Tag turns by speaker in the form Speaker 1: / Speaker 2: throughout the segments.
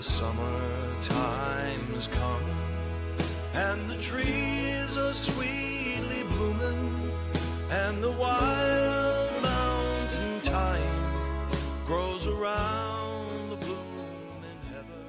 Speaker 1: Summertime has come, and the trees are sweetly blooming, and the wild mountain thyme grows around the blooming heather.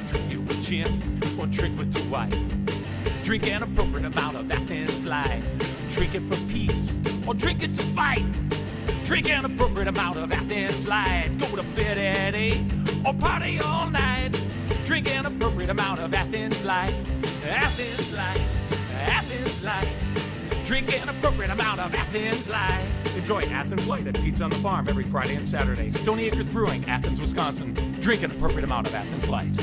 Speaker 2: Drink it with gin, or drink with the white. Drink an appropriate amount of that thin slide. Drink it for peace, or drink it to fight. Drink an appropriate amount of that thin slide. Go to bed at 8, or party all night. Drink an appropriate amount of Athens Light. Athens Light, Athens Light. Drink an appropriate amount of Athens Light. Enjoy Athens Light at Pizza on the Farm every Friday and Saturday. Stony Acres Brewing, Athens, Wisconsin. Drink an appropriate amount of Athens Light.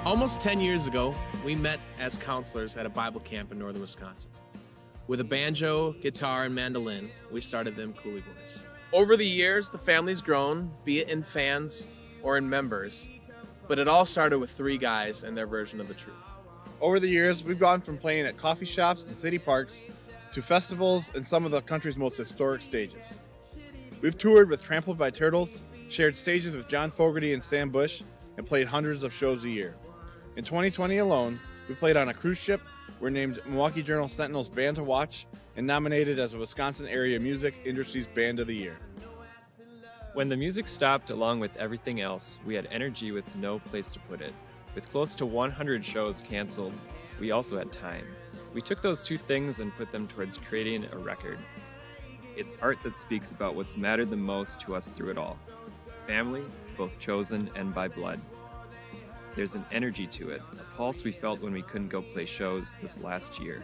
Speaker 3: Almost 10 years ago, we met as counselors at a Bible camp in northern Wisconsin. With a banjo, guitar, and mandolin, we started them Coolie Boys. Over the years, the family's grown, be it in fans or in members, but it all started with three guys and their version of the truth.
Speaker 4: Over the years, we've gone from playing at coffee shops and city parks to festivals and some of the country's most historic stages. We've toured with Trampled by Turtles, shared stages with John Fogerty and Sam Bush, and played hundreds of shows a year. In 2020 alone, we played on a cruise ship, were named Milwaukee Journal Sentinel's Band to Watch, and nominated as a Wisconsin Area Music Industry's Band of the Year.
Speaker 5: When the music stopped along with everything else, we had energy with no place to put it. With close to 100 shows canceled, we also had time. We took those two things and put them towards creating a record. It's art that speaks about what's mattered the most to us through it all. Family, both chosen and by blood. There's an energy to it, a pulse we felt when we couldn't go play shows this last year.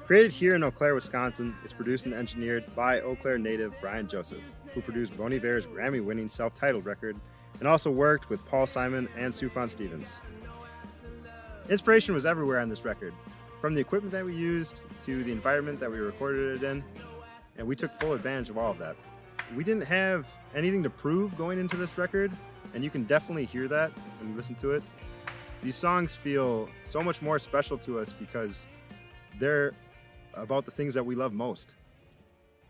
Speaker 6: Created here in Eau Claire, Wisconsin, it's produced and engineered by Eau Claire native Brian Joseph, who produced Bon Iver's Grammy-winning self-titled record, and also worked with Paul Simon and Sufjan Stevens. Inspiration was everywhere on this record, from the equipment that we used to the environment that we recorded it in, and we took full advantage of all of that. We didn't have anything to prove going into this record, and you can definitely hear that when you listen to it. These songs feel so much more special to us because they're about the things that we love most.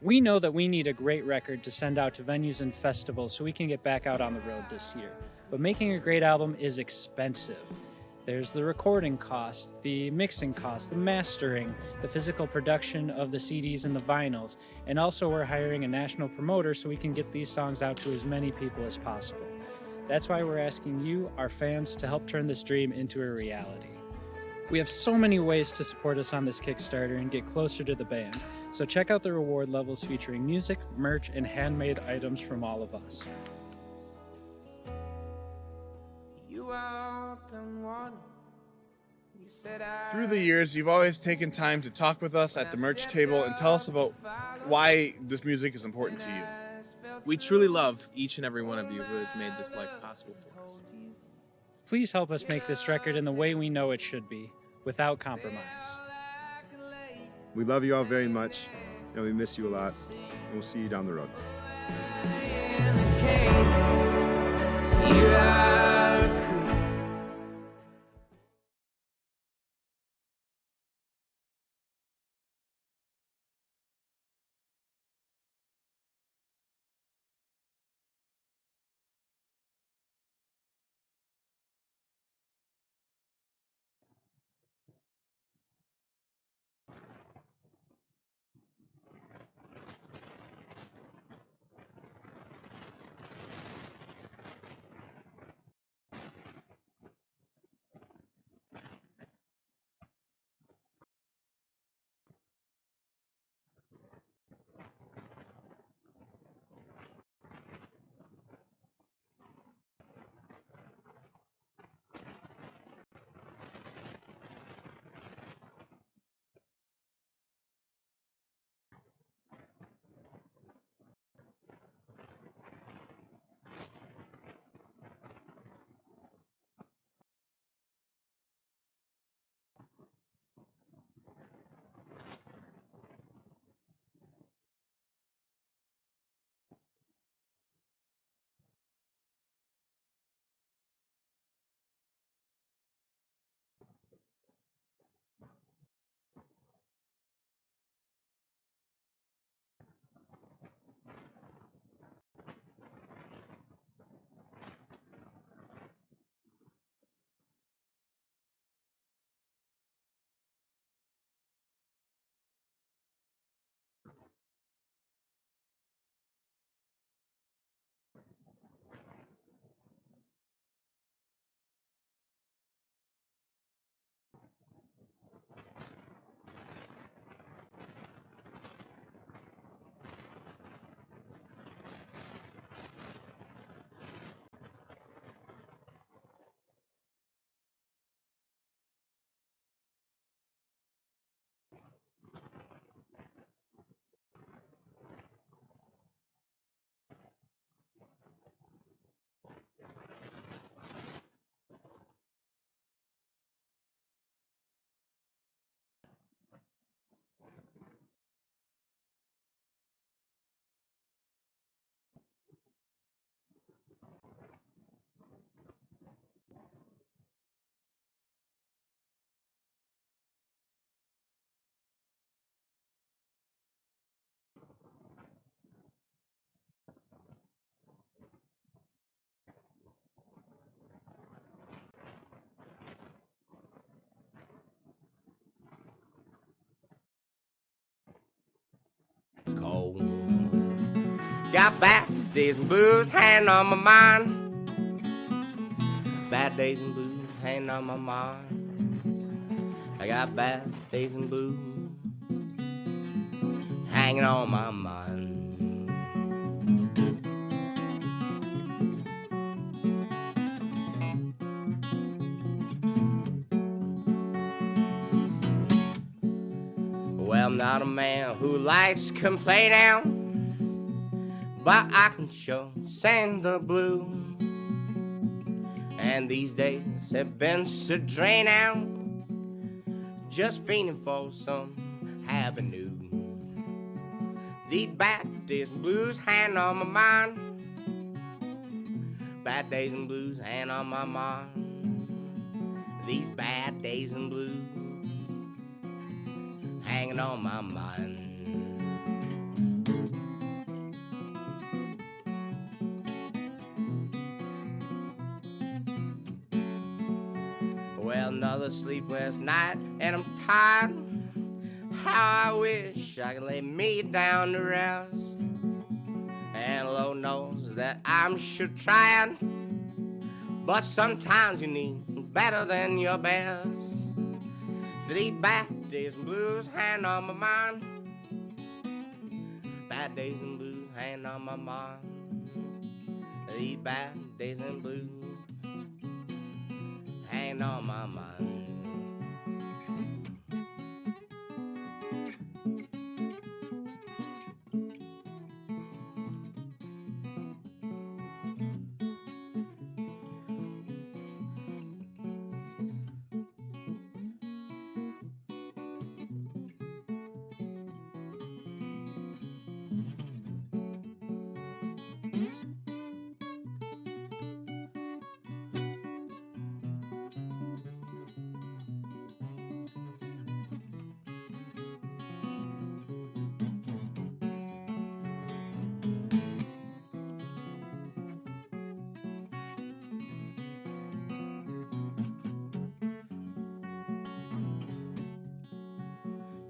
Speaker 7: We know that we need a great record to send out to venues and festivals so we can get back out on the road this year. But making a great album is expensive. There's the recording cost, the mixing cost, the mastering, the physical production of the CDs and the vinyls, and also we're hiring a national promoter so we can get these songs out to as many people as possible. That's why we're asking you, our fans, to help turn this dream into a reality. We have so many ways to support us on this Kickstarter and get closer to the band, so check out the reward levels featuring music, merch, and handmade items from all of us.
Speaker 4: Through the years, you've always taken time to talk with us at the merch table and tell us about why this music is important to you.
Speaker 3: We truly love each and every one of you who has made this life possible for us.
Speaker 7: Please help us make this record in the way we know it should be, without compromise.
Speaker 6: We love you all very much, and we miss you a lot, and we'll see you down the road.
Speaker 8: Cold. Got bad days and blues hanging on my mind. Bad days and blues hanging on my mind. I got bad days and blues hanging on my mind. Well, I'm not a man who likes complaining, but I can sure sing the blues. And these days have been so draining, just feeling for some happy news. These bad days and blues hang on my mind. Bad days and blues hang on my mind. These bad days and blues hanging on my mind. another sleepless night, and I'm tired. How I wish I could lay me down to rest. And Lord knows that I'm sure trying, but sometimes you need better than your best. For these bad days and blues hang on my mind. Bad days and blues hang on my mind. These bad days and blues hang on my mind.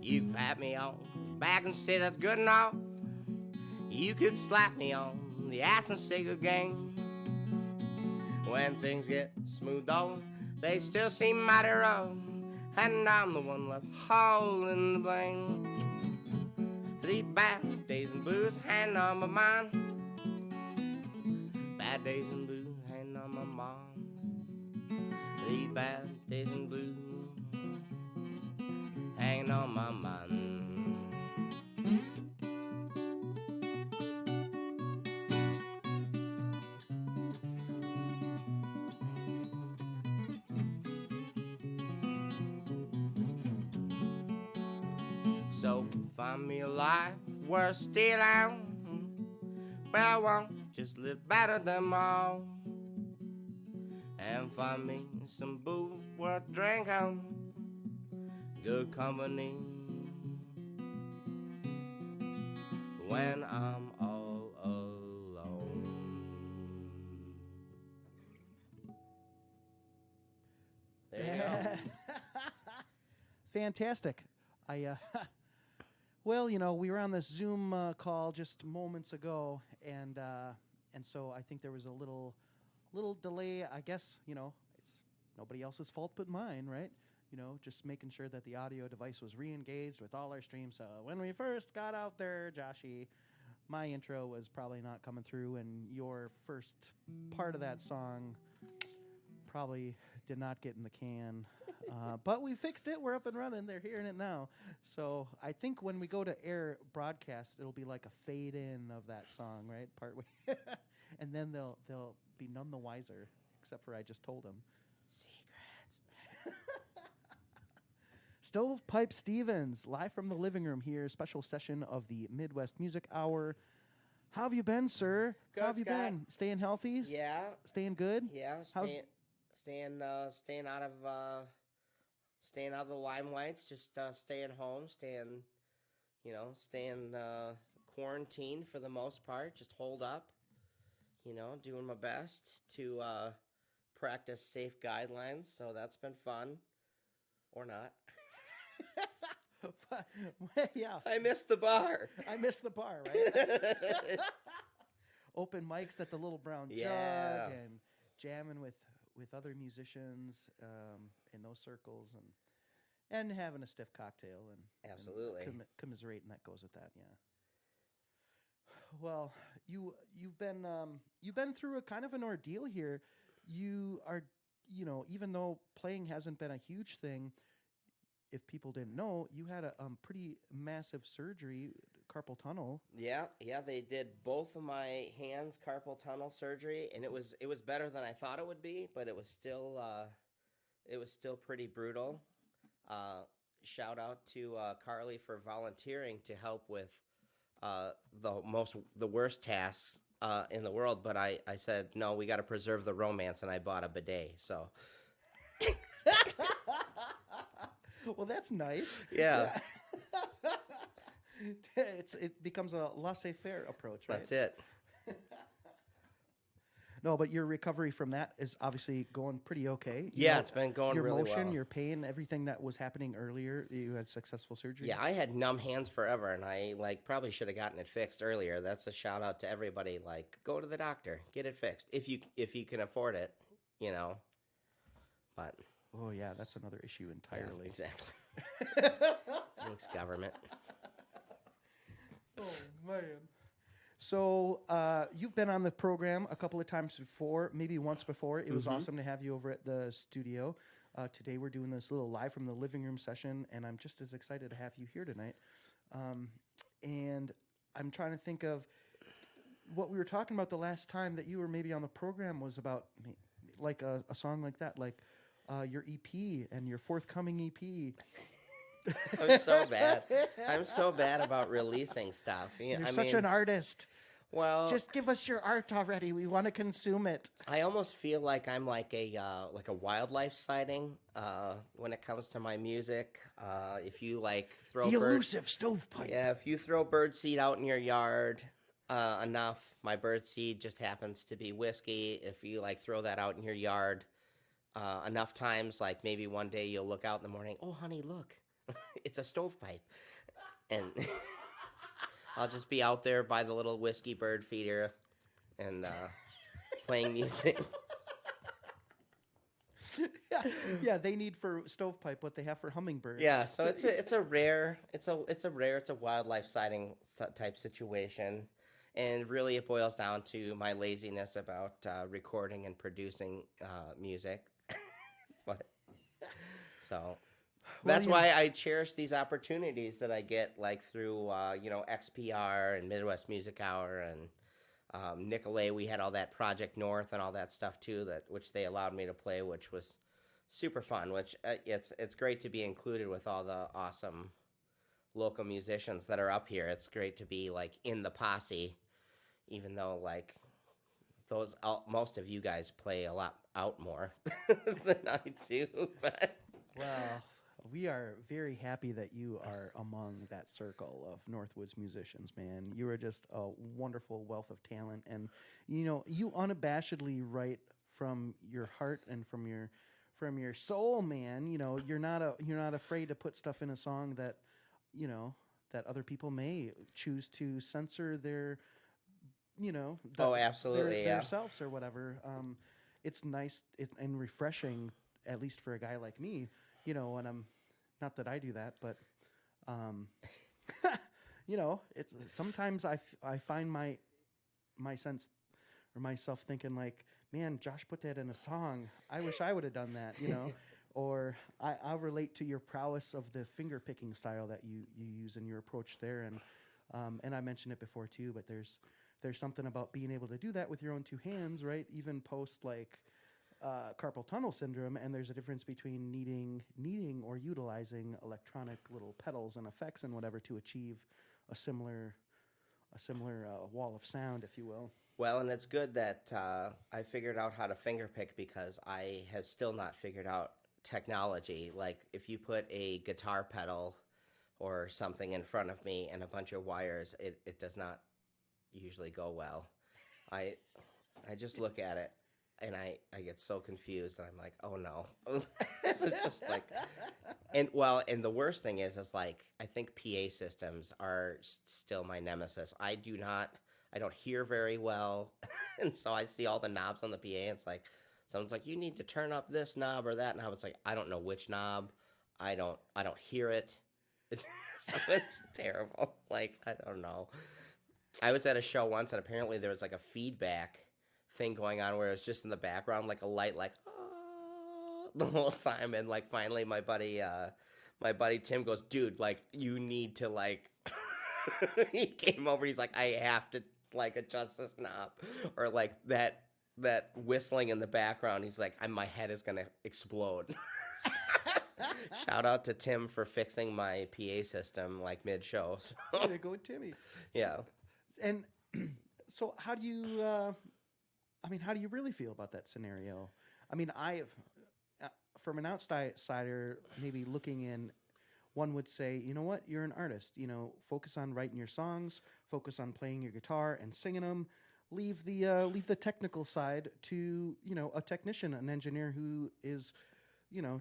Speaker 8: You pat me on the back and say that's good enough. You could slap me on the ass and say good game. When things get smoothed over, they still seem mighty rough, and I'm the one left holding the blame. For these bad days and blues hang on my mind. Bad days and blues hang on my mind. These bad days and blues hanging on my mind. So find me a life worth stealing, where I won't just live better than them all. And find me some booze worth drinking, good company when I'm all alone. There you go.
Speaker 9: Fantastic. Well, you know, we were on this Zoom call just moments ago, and so I think there was a little delay. I guess, you know, it's nobody else's fault but mine, right? You know, just making sure that the audio device was re-engaged with all our streams. So when we first got out there, Joshy, my intro was probably not coming through, and your first part of that song probably did not get in the can. But we fixed it. We're up and running. They're hearing it now. So I think when we go to air broadcast, it'll be like a fade in of that song, right? Partway. And then they'll be none the wiser, except for I just told them. Stovepipe Stephens, live from the living room here, special session of the Midwest Music Hour. How have you been, sir?
Speaker 8: Good,
Speaker 9: How have you
Speaker 8: Scott.
Speaker 9: been? Staying healthy?
Speaker 8: Yeah,
Speaker 9: Staying good?
Speaker 8: yeah. Staying out of the limelights. Just staying home. Staying quarantined for the most part. Just holed up. You know, doing my best to practice safe guidelines. So that's been fun, or not.
Speaker 9: Yeah.
Speaker 8: I missed the bar.
Speaker 9: I missed the bar, right? Open mics at the Little Brown
Speaker 8: Yeah.
Speaker 9: Jug and jamming with other musicians in those circles and having a stiff cocktail and
Speaker 8: Absolutely.
Speaker 9: Commiserating that goes with that, yeah. Well, you've been through a kind of an ordeal here. You are, you know, even though playing hasn't been a huge thing, if people didn't know, you had a pretty massive surgery, carpal tunnel.
Speaker 8: Yeah, they did both of my hands carpal tunnel surgery, and it was better than I thought it would be, but it was still pretty brutal. Shout out to Carly for volunteering to help with the worst tasks in the world, but I said no, we got to preserve the romance, and I bought a bidet. So.
Speaker 9: Well, that's nice.
Speaker 8: Yeah.
Speaker 9: It becomes a laissez-faire approach, right?
Speaker 8: That's it.
Speaker 9: No, but your recovery from that is obviously going pretty okay.
Speaker 8: It's been going
Speaker 9: your
Speaker 8: really
Speaker 9: motion,
Speaker 8: well.
Speaker 9: your pain, everything that was happening earlier. You had successful surgery.
Speaker 8: Yeah, I had numb hands forever, and I probably should have gotten it fixed earlier. That's a shout out to everybody. Go to the doctor, get it fixed if you can afford it, But
Speaker 9: oh yeah, that's another issue entirely.
Speaker 8: yeah, exactly. Thanks, government.
Speaker 9: Oh man. So you've been on the program a couple of times before, maybe once before. It was awesome to have you over at the studio. Today we're doing this little live from the living room session, and I'm just as excited to have you here tonight. And I'm trying to think of what we were talking about the last time that you were maybe on the program was about like a song like that, like your EP and your forthcoming EP.
Speaker 8: I'm so bad. I'm so bad about releasing stuff.
Speaker 9: You're such an artist.
Speaker 8: Well,
Speaker 9: just give us your art already. We want to consume it.
Speaker 8: I almost feel like I'm like a wildlife sighting when it comes to my music. If you throw
Speaker 9: the elusive stovepipe.
Speaker 8: Yeah, if you throw birdseed out in your yard enough, my birdseed just happens to be whiskey. If you throw that out in your yard enough times, maybe one day you'll look out in the morning. Oh, honey, look. It's a stovepipe, and I'll just be out there by the little whiskey bird feeder and playing music.
Speaker 9: Yeah, they need for stovepipe what they have for hummingbirds.
Speaker 8: Yeah, so it's a wildlife sighting type situation, and really it boils down to my laziness about recording and producing music. But so. That's why I cherish these opportunities that I get, through XPR and Midwest Music Hour and Nicolay. We had all that Project North and all that stuff too, which they allowed me to play, which was super fun. Which it's great to be included with all the awesome local musicians that are up here. It's great to be in the posse, even though most of you guys play a lot out more than I do. But
Speaker 9: well. We are very happy that you are among that circle of Northwoods musicians, man. You are just a wonderful wealth of talent, and you unabashedly write from your heart and from your soul, man. You're not afraid to put stuff in a song that that other people may choose to censor their
Speaker 8: absolutely,
Speaker 9: their selves or whatever. It's nice and refreshing, at least for a guy like me. And I'm not that I do that, but it's sometimes I find my sense or myself thinking man, Josh put that in a song. I wish I would have done that, or I'll relate to your prowess of the finger picking style that you use in your approach there. And I mentioned it before too, but there's something about being able to do that with your own two hands, right? Even post carpal tunnel syndrome, and there's a difference between needing or utilizing electronic little pedals and effects and whatever to achieve a similar wall of sound, if you will.
Speaker 8: Well, and it's good that I figured out how to fingerpick, because I have still not figured out technology. If you put a guitar pedal or something in front of me and a bunch of wires, it does not usually go well. I just look at it and I get so confused, and I'm like, oh no. It's just and the worst thing is I think PA systems are still my nemesis. I don't hear very well, and so I see all the knobs on the PA, and it's someone's you need to turn up this knob or that knob. It's I don't know which knob. I don't hear it. So it's terrible. I don't know. I was at a show once, and apparently there was a feedback thing going on where it was just in the background, a light, the whole time, and finally my buddy Tim goes, dude, you need to he came over, he's I have to adjust this knob, or that whistling in the background, he's my head is gonna explode. Shout out to Tim for fixing my PA system mid show.
Speaker 9: Way to go, Timmy.
Speaker 8: Yeah.
Speaker 9: And so how do you how do you really feel about that scenario? From an outsider, maybe looking in, one would say, you know what, you're an artist. Focus on writing your songs, focus on playing your guitar and singing them. leave the technical side to a technician, an engineer who is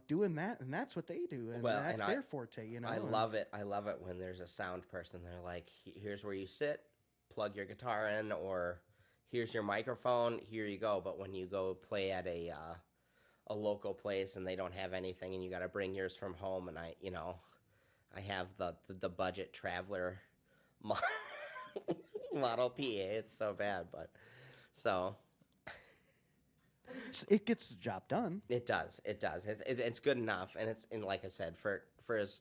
Speaker 9: doing that, and that's what they do, and
Speaker 8: Well,
Speaker 9: that's
Speaker 8: and
Speaker 9: their forte.
Speaker 8: I love it. I love it when there's a sound person. They're like, here's where you sit, plug your guitar in, or here's your microphone, here you go. But when you go play at a local place and they don't have anything, and you got to bring yours from home, and I have the budget traveler model PA. It's so bad, but so.
Speaker 9: It gets the job done.
Speaker 8: It does. It's good enough, and like I said, for as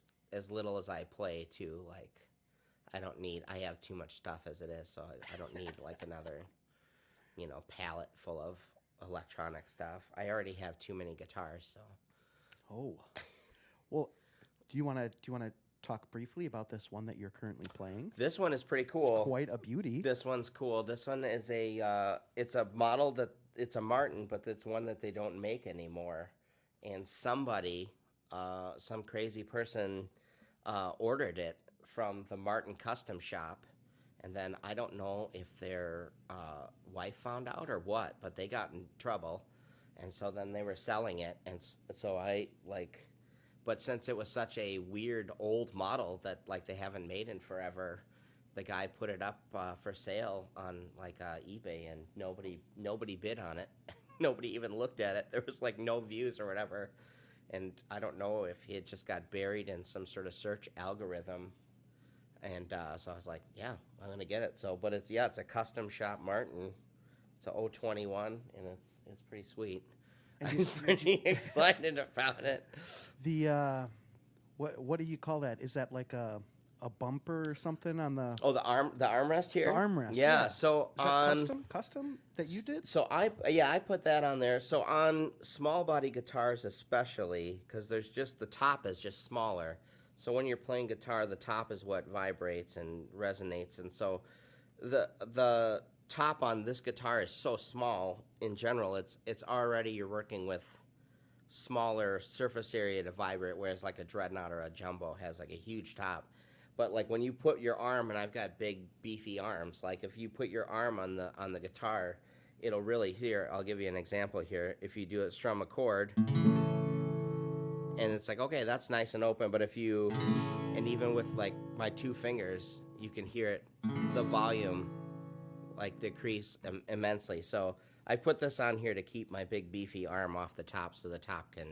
Speaker 8: little as I play too. Like, I have too much stuff as it is, so I don't need like another, palette full of electronic stuff. I already have too many guitars, so.
Speaker 9: Oh, well, do you want to talk briefly about this one that you're currently playing?
Speaker 8: This one is pretty cool.
Speaker 9: It's quite a beauty.
Speaker 8: This one's cool. This one is it's a model that. It's a Martin, but it's one that they don't make anymore. And somebody, some crazy person, ordered it from the Martin custom shop. And then I don't know if their wife found out or what, but they got in trouble. And so then they were selling it. And so but since it was such a weird old model that like they haven't made in forever, the guy put it up for sale on eBay, and nobody bid on it. Nobody even looked at it. There was like no views or whatever. And I don't know if it just got buried in some sort of search algorithm. And so I was like, yeah, I'm gonna get it. So, but it's a custom shop Martin. It's a 021, and it's pretty sweet. And I'm pretty excited about it.
Speaker 9: The what do you call that? Is that like a bumper or something on the
Speaker 8: the armrest here?
Speaker 9: The armrest.
Speaker 8: Yeah. So
Speaker 9: is that custom that you did?
Speaker 8: So I put that on there. So on small body guitars especially, because there's just the top is just smaller. So when you're playing guitar, the top is what vibrates and resonates, and so the top on this guitar is so small in general. It's already you're working with smaller surface area to vibrate, whereas like a Dreadnought or a Jumbo has like a huge top. But like when you put your arm, and I've got big beefy arms, like if you put your arm on the guitar, it'll really I'll give you an example here. If you do it, strum a chord, and it's like, okay, that's nice and open, but and even with like my two fingers, you can hear it, the volume like decrease immensely. So I put this on here to keep my big beefy arm off the top, so the top can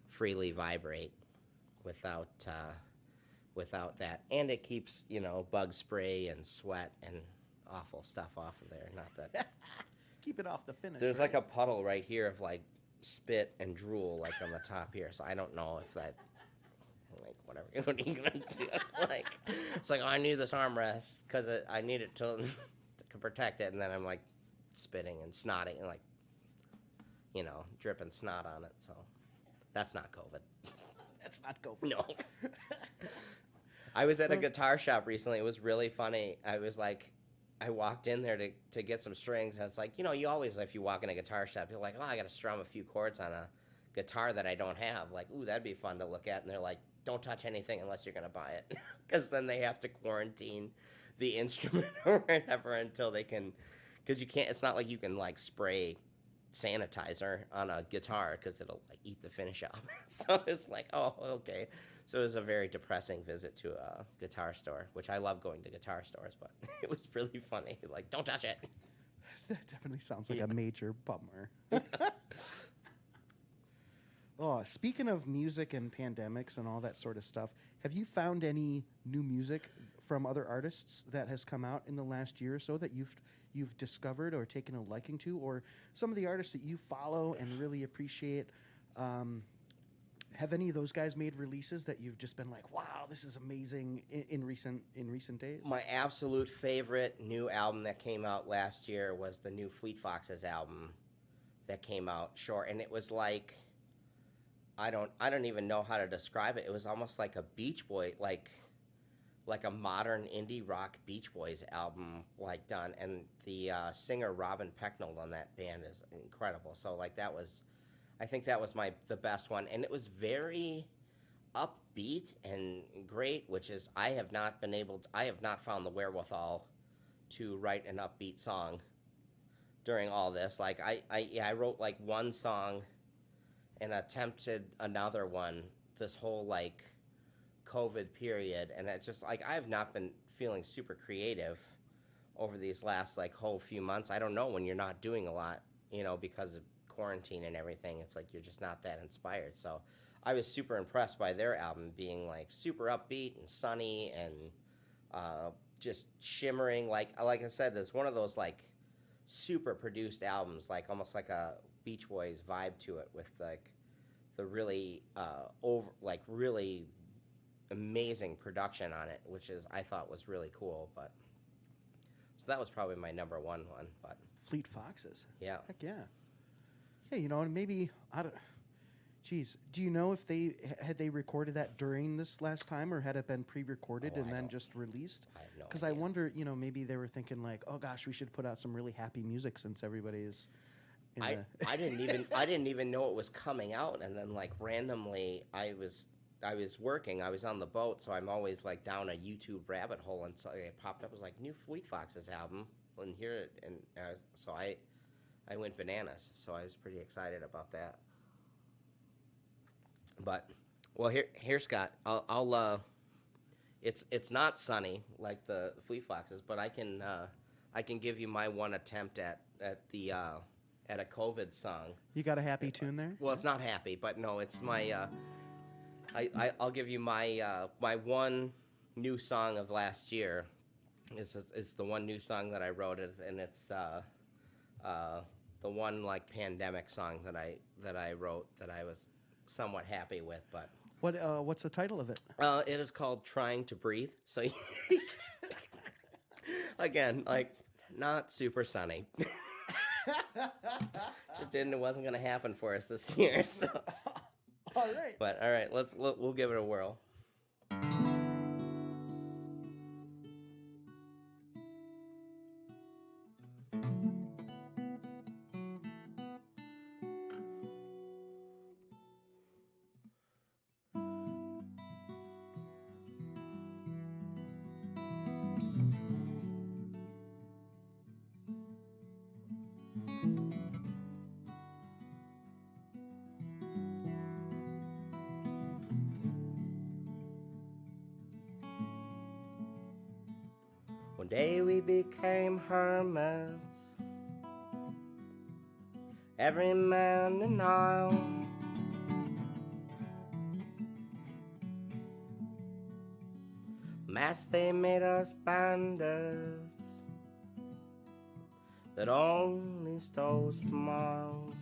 Speaker 8: freely vibrate without that, and it keeps bug spray and sweat and awful stuff off of there. Not that
Speaker 9: keep it off the finish.
Speaker 8: There's like a puddle right here of like spit and drool like on the top here, so I don't know if that whatever. What are you gonna do? It's like, oh, I need this armrest because I need it to protect it, and then I'm like spitting and snotting and like dripping snot on it. So that's not COVID.
Speaker 9: That's not COVID.
Speaker 8: No. I was at a guitar shop recently. It was really funny. I walked in there to get some strings, and it's like, you always, if you walk in a guitar shop, you're like, oh, I got to strum a few chords on a guitar that I don't have. Like, ooh, that'd be fun to look at. And they're like, don't touch anything unless you're going to buy it. Because then they have to quarantine the instrument or whatever until they can, because you can't, it's not like you can like spray sanitizer on a guitar because it'll like eat the finish out. So it's like, oh, okay. So it was a very depressing visit to a guitar store, which I love going to guitar stores, but it was really funny. Like, don't touch it.
Speaker 9: That definitely sounds like a major bummer. Oh, speaking of music and pandemics and all that sort of stuff, have you found any new music from other artists that has come out in the last year or so that you've discovered or taken a liking to, or some of the artists that you follow and really appreciate? Have any of those guys made releases that you've just been like, wow, this is amazing in recent days?
Speaker 8: My absolute favorite new album that came out last year was the new Fleet Foxes album that came out short, and it was like, I don't even know how to describe it. It was almost like a Beach Boy, like a modern indie rock Beach Boys album, like done. And the singer Robin Pecknold on that band is incredible. So like I think that was the best one, and it was very upbeat and great. Which is I have not found the wherewithal to write an upbeat song during all this. Like I wrote like one song and attempted another one this whole like COVID period, and it just like I have not been feeling super creative over these last like whole few months. I don't know, when you're not doing a lot, you know, because of quarantine and everything, it's like you're just not that inspired. So I was super impressed by their album being like super upbeat and sunny and just shimmering. Like I said, it's one of those like super produced albums, like almost like a Beach Boys vibe to it, with like the really really amazing production on it, which is I thought was really cool. But so that was probably my number one. But
Speaker 9: Fleet Foxes.
Speaker 8: Yeah.
Speaker 9: Heck yeah. Yeah, you know, and maybe I don't. Geez, do you know if they recorded that during this last time, or had it been pre-recorded and then just released?
Speaker 8: I have no
Speaker 9: Because
Speaker 8: idea.
Speaker 9: I wonder, you know, maybe they were thinking like, oh gosh, we should put out some really happy music since everybody is.
Speaker 8: I didn't even know it was coming out, and then like randomly I was working, I was on the boat, so I'm always like down a YouTube rabbit hole, and so it popped up. It was like new Fleet Foxes album, and hear it, and so I went bananas. So I was pretty excited about that. But well, here Scott, I'll it's not sunny like the Fleet Foxes, but I can give you my one attempt at a COVID song.
Speaker 9: You got a happy tune there?
Speaker 8: Well, it's not happy, but no, it's my I'll give you my my one new song of last year. Is the one new song that I wrote, and it's the one like pandemic song that I wrote that I was somewhat happy with. But
Speaker 9: what's the title of it?
Speaker 8: It is called "Trying to Breathe." So again, like not super sunny. It wasn't gonna happen for us this year. So.
Speaker 9: All right.
Speaker 8: But all right, we'll give it a whirl. One day we became hermits, every man an aisle. Mass they made us bandits that only stole smiles.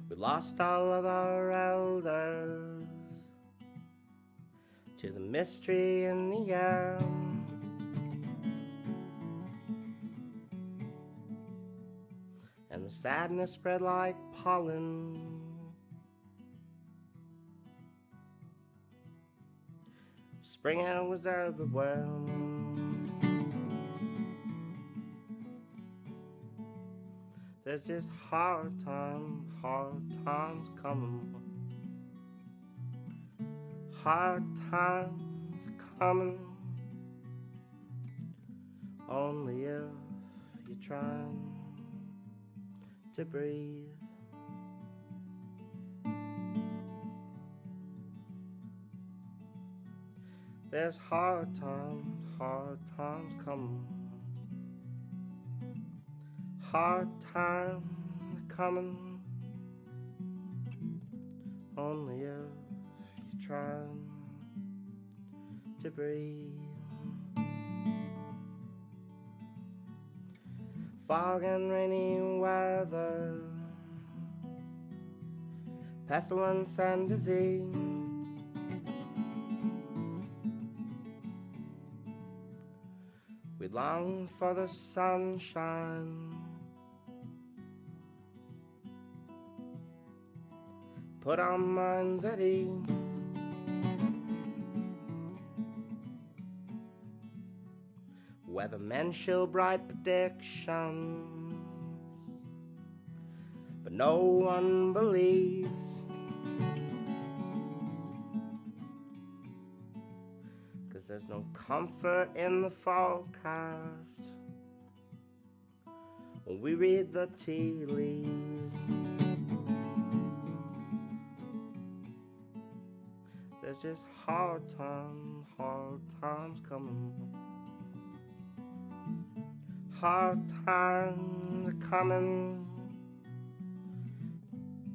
Speaker 8: We lost all of our elders to the mystery in the air. And the sadness spread like pollen. Spring air was everywhere. There's just hard times coming. Hard times coming. Only if you're trying to breathe. There's hard times coming. Hard times coming. Only if you're trying to breathe. Fog and rainy weather, pestilence and disease. We long for the sunshine, put our minds at ease. Weathermen show bright predictions, but no one believes. there's no comfort in the forecast. When we read the tea leaves, there's just hard times coming. Hard times are coming,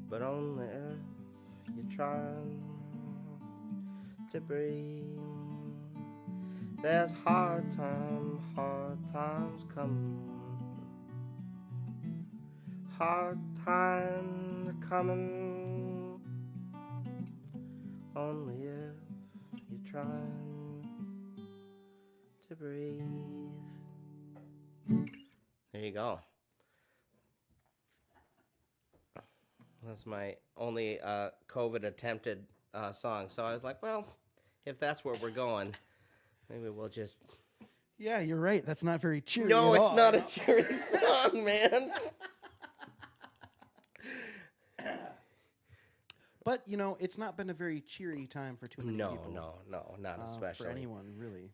Speaker 8: but only if you're trying to breathe. There's hard times coming. Hard times are coming, only if you're trying to breathe. There you go. That's my only COVID attempted song. So I was like, well, if that's where we're going, maybe we'll just...
Speaker 9: Yeah, you're right. That's not very cheery.
Speaker 8: No,
Speaker 9: at
Speaker 8: it's
Speaker 9: all.
Speaker 8: not a cheery song, man.
Speaker 9: But, you know, it's not been a very cheery time for too many people.
Speaker 8: No, not especially.
Speaker 9: For anyone, really.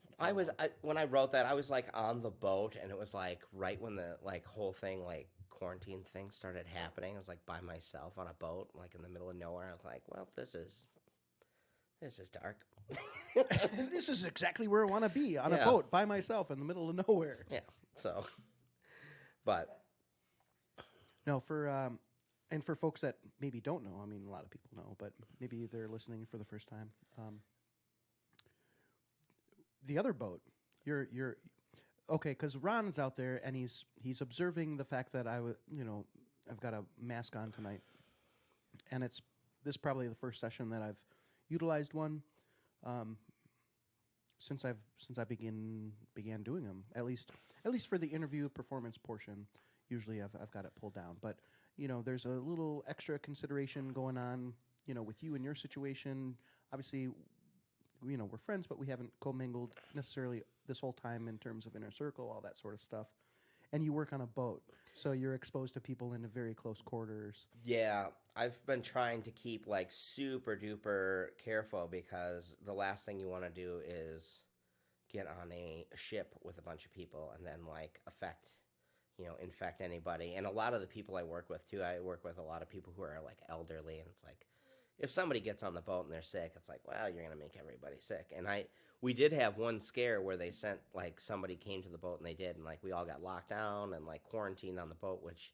Speaker 8: When I wrote that, I was like on the boat, and it was like right when the like whole thing, like quarantine thing started happening. I was like by myself on a boat, like in the middle of nowhere. I was like, well, this is dark.
Speaker 9: This is exactly where I want to be, on a
Speaker 8: Yeah.
Speaker 9: boat by myself in the middle of nowhere.
Speaker 8: Yeah. So, but
Speaker 9: No, and for folks that maybe don't know, I mean, a lot of people know, but maybe they're listening for the first time. The other boat, you're okay, because Ron's out there and he's observing the fact that I've got a mask on tonight, and this is probably the first session that I've utilized one since I began doing them. At least for the interview performance portion, usually I've got it pulled down, but. You know, there's a little extra consideration going on, you know, with you and your situation. Obviously, you know, we're friends, but we haven't commingled necessarily this whole time in terms of inner circle, all that sort of stuff. And you work on a boat, so you're exposed to people in very close quarters.
Speaker 8: yeah, I've been trying to keep like super duper careful, because the last thing you want to do is get on a ship with a bunch of people and then like infect anybody. And a lot of the people I work with too, I work with a lot of people who are like elderly, and it's like, if somebody gets on the boat and they're sick, it's like, well, you're going to make everybody sick. And we did have one scare where they sent, like, somebody came to the boat and they did, and like we all got locked down and like quarantined on the boat, which,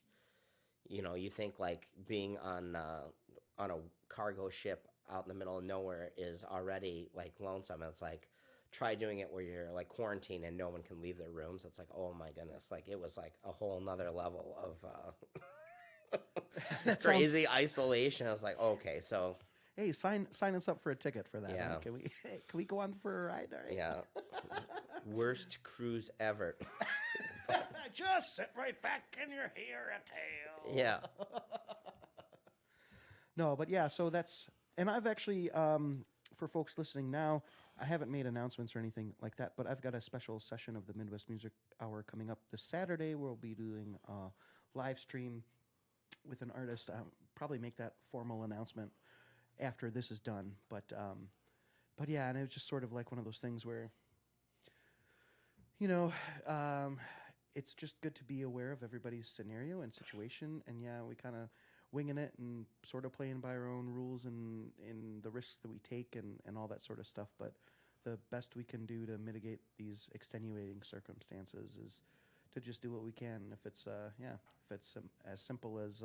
Speaker 8: you know, you think like being on a cargo ship out in the middle of nowhere is already like lonesome. It's like, try doing it where you're like quarantined and no one can leave their rooms. It's like, oh my goodness, like it was like a whole nother level of crazy isolation. I was like, okay, so
Speaker 9: Hey, sign us up for a ticket for that.
Speaker 8: Yeah.
Speaker 9: Huh? Can we go on for a ride? All right?
Speaker 8: yeah, worst cruise ever.
Speaker 7: Just sit right back in your hair and tail.
Speaker 8: Yeah,
Speaker 9: No, but yeah, so that's, and I've actually, for folks listening now, I haven't made announcements or anything like that, but I've got a special session of the Midwest Music Hour coming up this Saturday. We'll be doing a live stream with an artist. I'll probably make that formal announcement after this is done. But yeah, and it was just sort of like one of those things where, you know, it's just good to be aware of everybody's scenario and situation. And yeah, we kind of winging it and sort of playing by our own rules and in the risks that we take and all that sort of stuff. But the best we can do to mitigate these extenuating circumstances is to just do what we can. If it's as simple as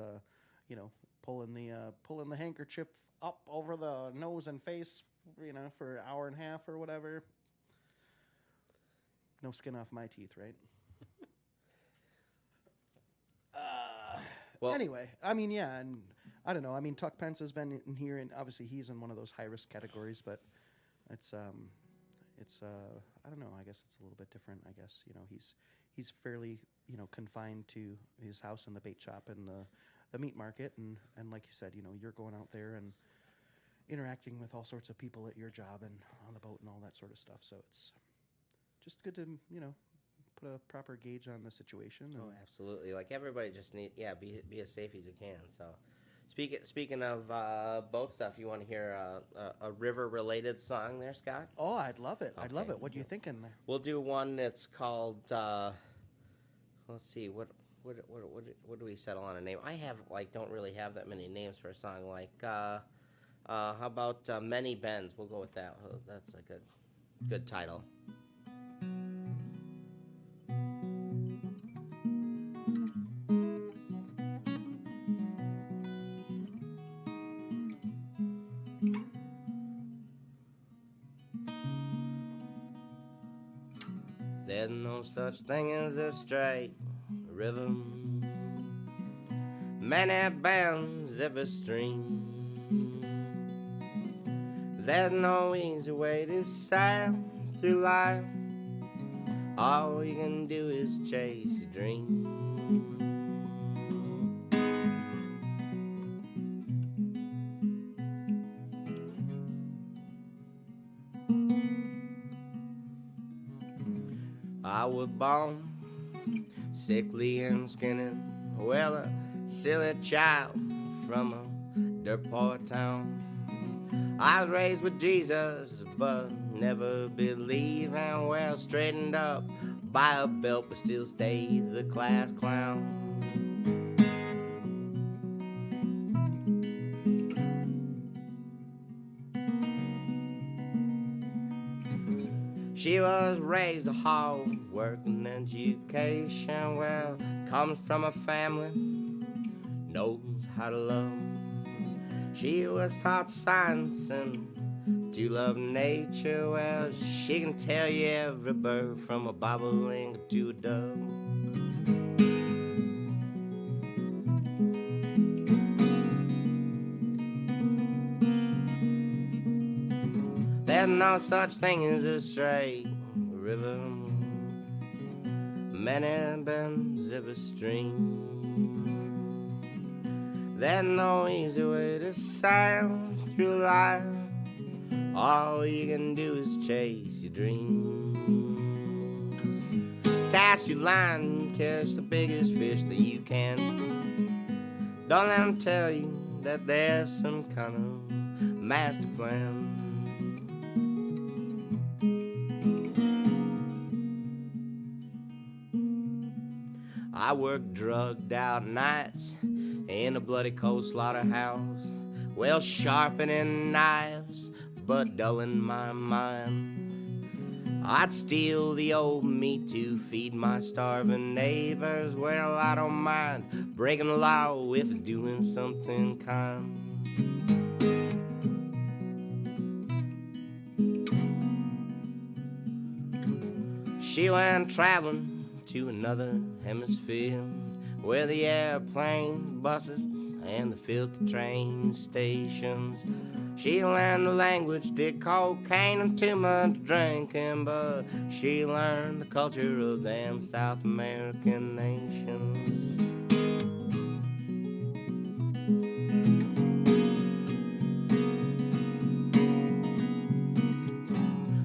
Speaker 9: you know, pulling the handkerchief up over the nose and face, you know, for an hour and a half or whatever. No skin off my teeth, right?
Speaker 8: well,
Speaker 9: Anyway, I mean, yeah, and I don't know. I mean, Tuck Pence has been in here, and obviously he's in one of those high risk categories. But it's I don't know. I guess it's a little bit different. I guess, you know, he's fairly, you know, confined to his house and the bait shop and the meat market, and like you said, you know, you're going out there and interacting with all sorts of people at your job and on the boat and all that sort of stuff. So it's just good to, you know, put a proper gauge on the situation.
Speaker 8: oh, absolutely. Like everybody just be as safe as you can. So Speaking of boat stuff, you want to hear a river-related song there, Scott?
Speaker 9: Oh, I'd love it. I'd love
Speaker 8: Okay.
Speaker 9: it. What are you thinking?
Speaker 8: We'll do one that's called. Let's see what do we settle on a name? I don't really have that many names for a song. Like how about Many Bends? We'll go with that. Oh, that's a good title. There's no such thing as a straight river. Many bends every stream. There's no easy way to sail through life. All you can do is chase your dream. I was born sickly and skinny, well, a silly child from a dirt poor town. I was raised with Jesus, but never believed, and well straightened up by a belt, but still stayed the class clown. She was raised a hard working education, well, comes from a family, knows how to love. She was taught science and to love nature, well, she can tell you every bird from a bobolink to a dove. There's no such thing as a straight river. Many bends every stream. There's no easy way to sail through life. All you can do is chase your dreams. Cast your line, catch the biggest fish that you can. Don't let them tell you that there's some kind of master plan. I worked drugged out nights in a bloody cold slaughterhouse, well, sharpening knives, but dulling my mind. I'd steal the old meat to feed my starving neighbors. Well, I don't mind breaking the law if it's doing something kind. She went traveling to another hemisphere, where the airplanes, buses, and the filthy train stations. She learned the language, did cocaine and too much drinking, but she learned the culture of them South American nations.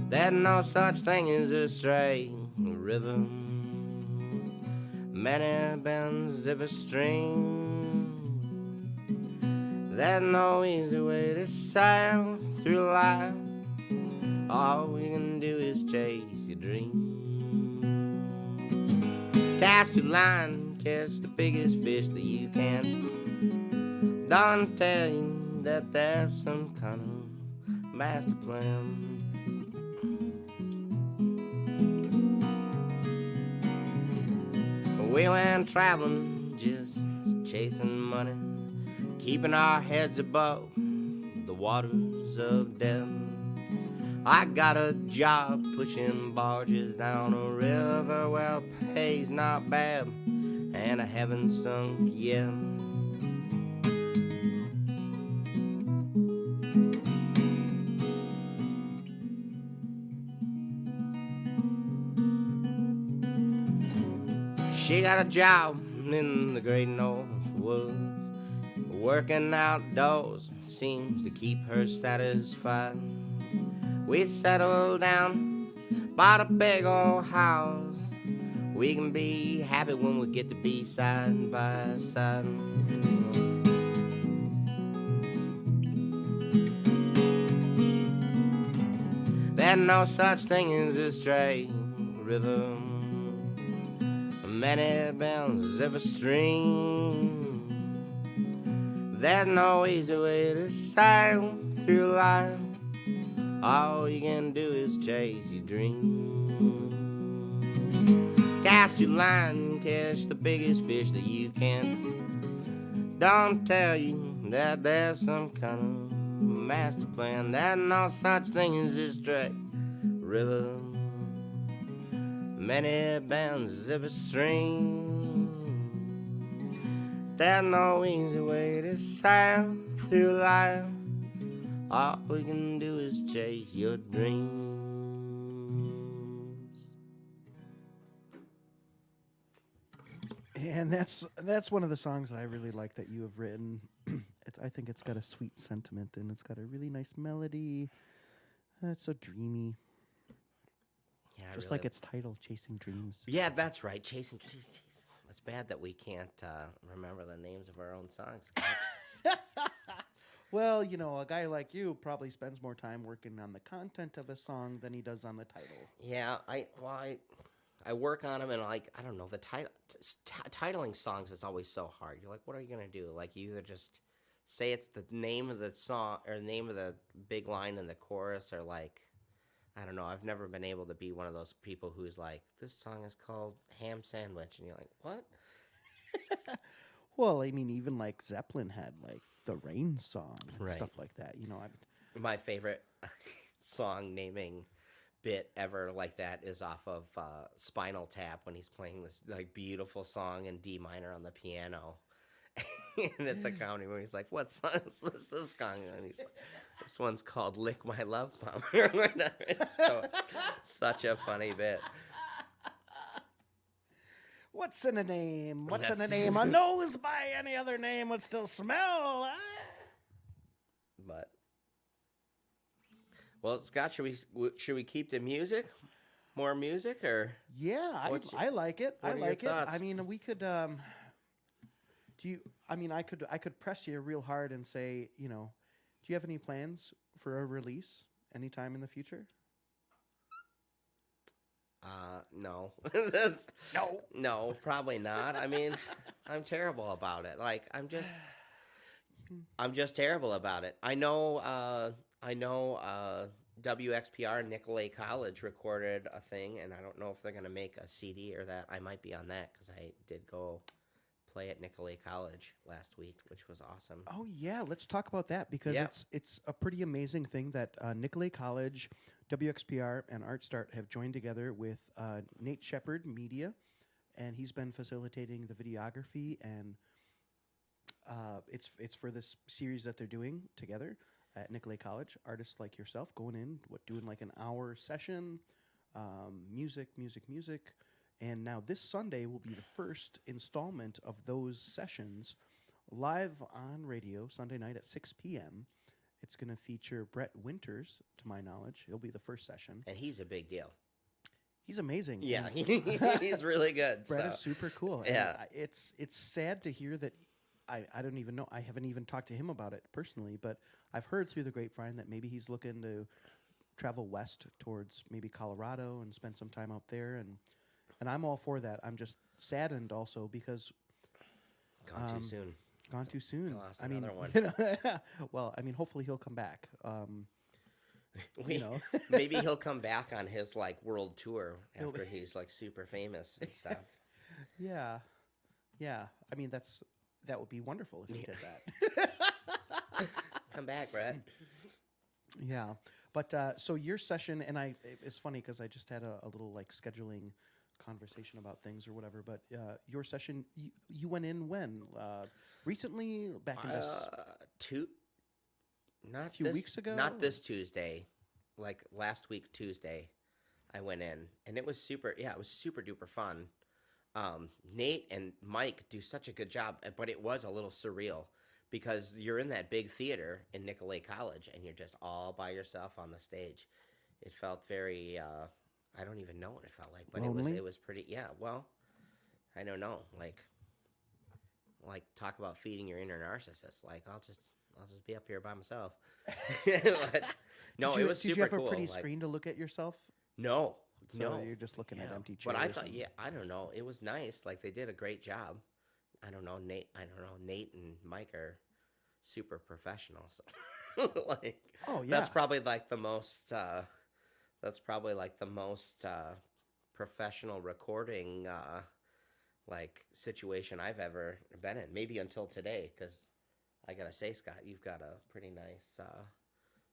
Speaker 8: There's no such thing as a straight river. Many bends every stream. There's no easy way to sail through life. All we can do is chase your dream. Cast your line, catch the biggest fish that you can. Don't tell you that there's some kind of master plan. We went traveling, just chasing money, keeping our heads above the waters of death. I got a job pushing barges down a river, well, pay's not bad, and I haven't sunk yet. She got a job in the great north woods, working outdoors seems to keep her satisfied. We settled down, bought a big old house. We can be happy when we get to be side by side. There's no such thing as a straight river. Many bends every stream. There's no easy way to sail through life. All you can do is chase your dream. Cast your line, catch the biggest fish that you can. Don't tell you that there's some kind of master plan. There's no such thing as a straight river. Many bends every stream. There's no easy way to sail through life. All we can do is chase your dreams.
Speaker 9: And that's one of the songs that I really like that you have written. I think it's got a sweet sentiment and it's got a really nice melody. It's so dreamy.
Speaker 8: Yeah,
Speaker 9: Just
Speaker 8: really.
Speaker 9: like its title, Chasing Dreams.
Speaker 8: Yeah, that's right. Chasing Dreams. It's bad that we can't remember the names of our own songs.
Speaker 9: Well, you know, a guy like you probably spends more time working on the content of a song than he does on the title.
Speaker 8: Yeah, I work on them, and like I don't know, the titling songs is always so hard. You're like, what are you gonna do? Like, you either just say it's the name of the song or the name of the big line in the chorus, or like, I don't know. I've never been able to be one of those people who's like, this song is called Ham Sandwich, and you're like, what?
Speaker 9: Well, I mean, even like Zeppelin had like the Rain song and
Speaker 8: Right.
Speaker 9: stuff like that. You know,
Speaker 8: My favorite song naming bit ever like that is off of Spinal Tap when he's playing this like beautiful song in D minor on the piano. And it's a comedy where he's like, what song is this song? And he's like, this one's called Lick My Love Bomb. It's such a funny bit.
Speaker 9: what's in a name? What's in a
Speaker 8: That's-
Speaker 9: name? A nose by any other name would still smell.
Speaker 8: But well, Scott, should we keep the music? More music, or
Speaker 9: Yeah,
Speaker 8: What's-
Speaker 9: I like it.
Speaker 8: what
Speaker 9: I
Speaker 8: are your
Speaker 9: like it.
Speaker 8: thoughts?
Speaker 9: I mean, we could. Do you? I mean, I could press you real hard and say, you know, do you have any plans for a release anytime in the future?
Speaker 8: no.
Speaker 9: No.
Speaker 8: Probably not. I mean, I'm terrible about it. Like, I'm just terrible about it. I know WXPR and Nicolay College recorded a thing, and I don't know if they're going to make a CD or that. I might be on that because I did go play at Nicolay College last week, which was awesome.
Speaker 9: Oh yeah, let's talk about that because
Speaker 8: Yeah.
Speaker 9: it's a pretty amazing thing that Nicolay College, WXPR, and Art Start have joined together with Nate Shepard Media, and he's been facilitating the videography, and it's for this series that they're doing together at Nicolay College. Artists like yourself going in, doing like an hour session, music. And now this Sunday will be the first installment of those sessions live on radio Sunday night at 6 p.m. It's going to feature Brett Winters, to my knowledge. He'll be the first session.
Speaker 8: And he's a big deal.
Speaker 9: He's amazing.
Speaker 8: Yeah,
Speaker 9: and
Speaker 8: he's really good.
Speaker 9: Brett
Speaker 8: so.
Speaker 9: is super cool.
Speaker 8: Yeah.
Speaker 9: And it's sad to hear that. I don't even know. I haven't even talked to him about it personally, but I've heard through the grapevine that maybe he's looking to travel west towards maybe Colorado and spend some time out there, and I'm all for that. I'm just saddened also because
Speaker 8: Gone too soon.
Speaker 9: Gone too soon.
Speaker 8: Lost
Speaker 9: I mean,
Speaker 8: another one.
Speaker 9: you know, well, I mean, hopefully he'll come back. You know,
Speaker 8: Maybe he'll come back on his like world tour
Speaker 9: He'll
Speaker 8: after he's like super famous and stuff.
Speaker 9: yeah. I mean, that would be wonderful if he did that.
Speaker 8: Come back, Brett.
Speaker 9: Yeah, but so your session, and it's funny because I just had a little like scheduling conversation about things or whatever. But your session, you went in when recently, back in this
Speaker 8: Not
Speaker 9: few
Speaker 8: this,
Speaker 9: weeks ago?
Speaker 8: Not this Tuesday, like last week Tuesday, I went in, and it was super. Yeah, it was super duper fun. Nate and Mike do such a good job, but it was a little surreal because you're in that big theater in Nicolay College, and you're just all by yourself on the stage. It felt very. I don't even know what it felt like, but
Speaker 9: Lonely?
Speaker 8: it was pretty. Yeah, well, I don't know, like talk about feeding your inner narcissist. Like I'll just be up here by myself. But, no, it was super cool.
Speaker 9: Did you have a pretty screen to look at yourself?
Speaker 8: No.
Speaker 9: So
Speaker 8: No.
Speaker 9: you're just looking at empty chairs.
Speaker 8: But I thought, I don't know. It was nice. Like, they did a great job. I don't know. Nate and Mike are super professional. So, like, that's probably like the most, professional recording, like, situation I've ever been in. Maybe until today, because I gotta say, Scott, you've got a pretty nice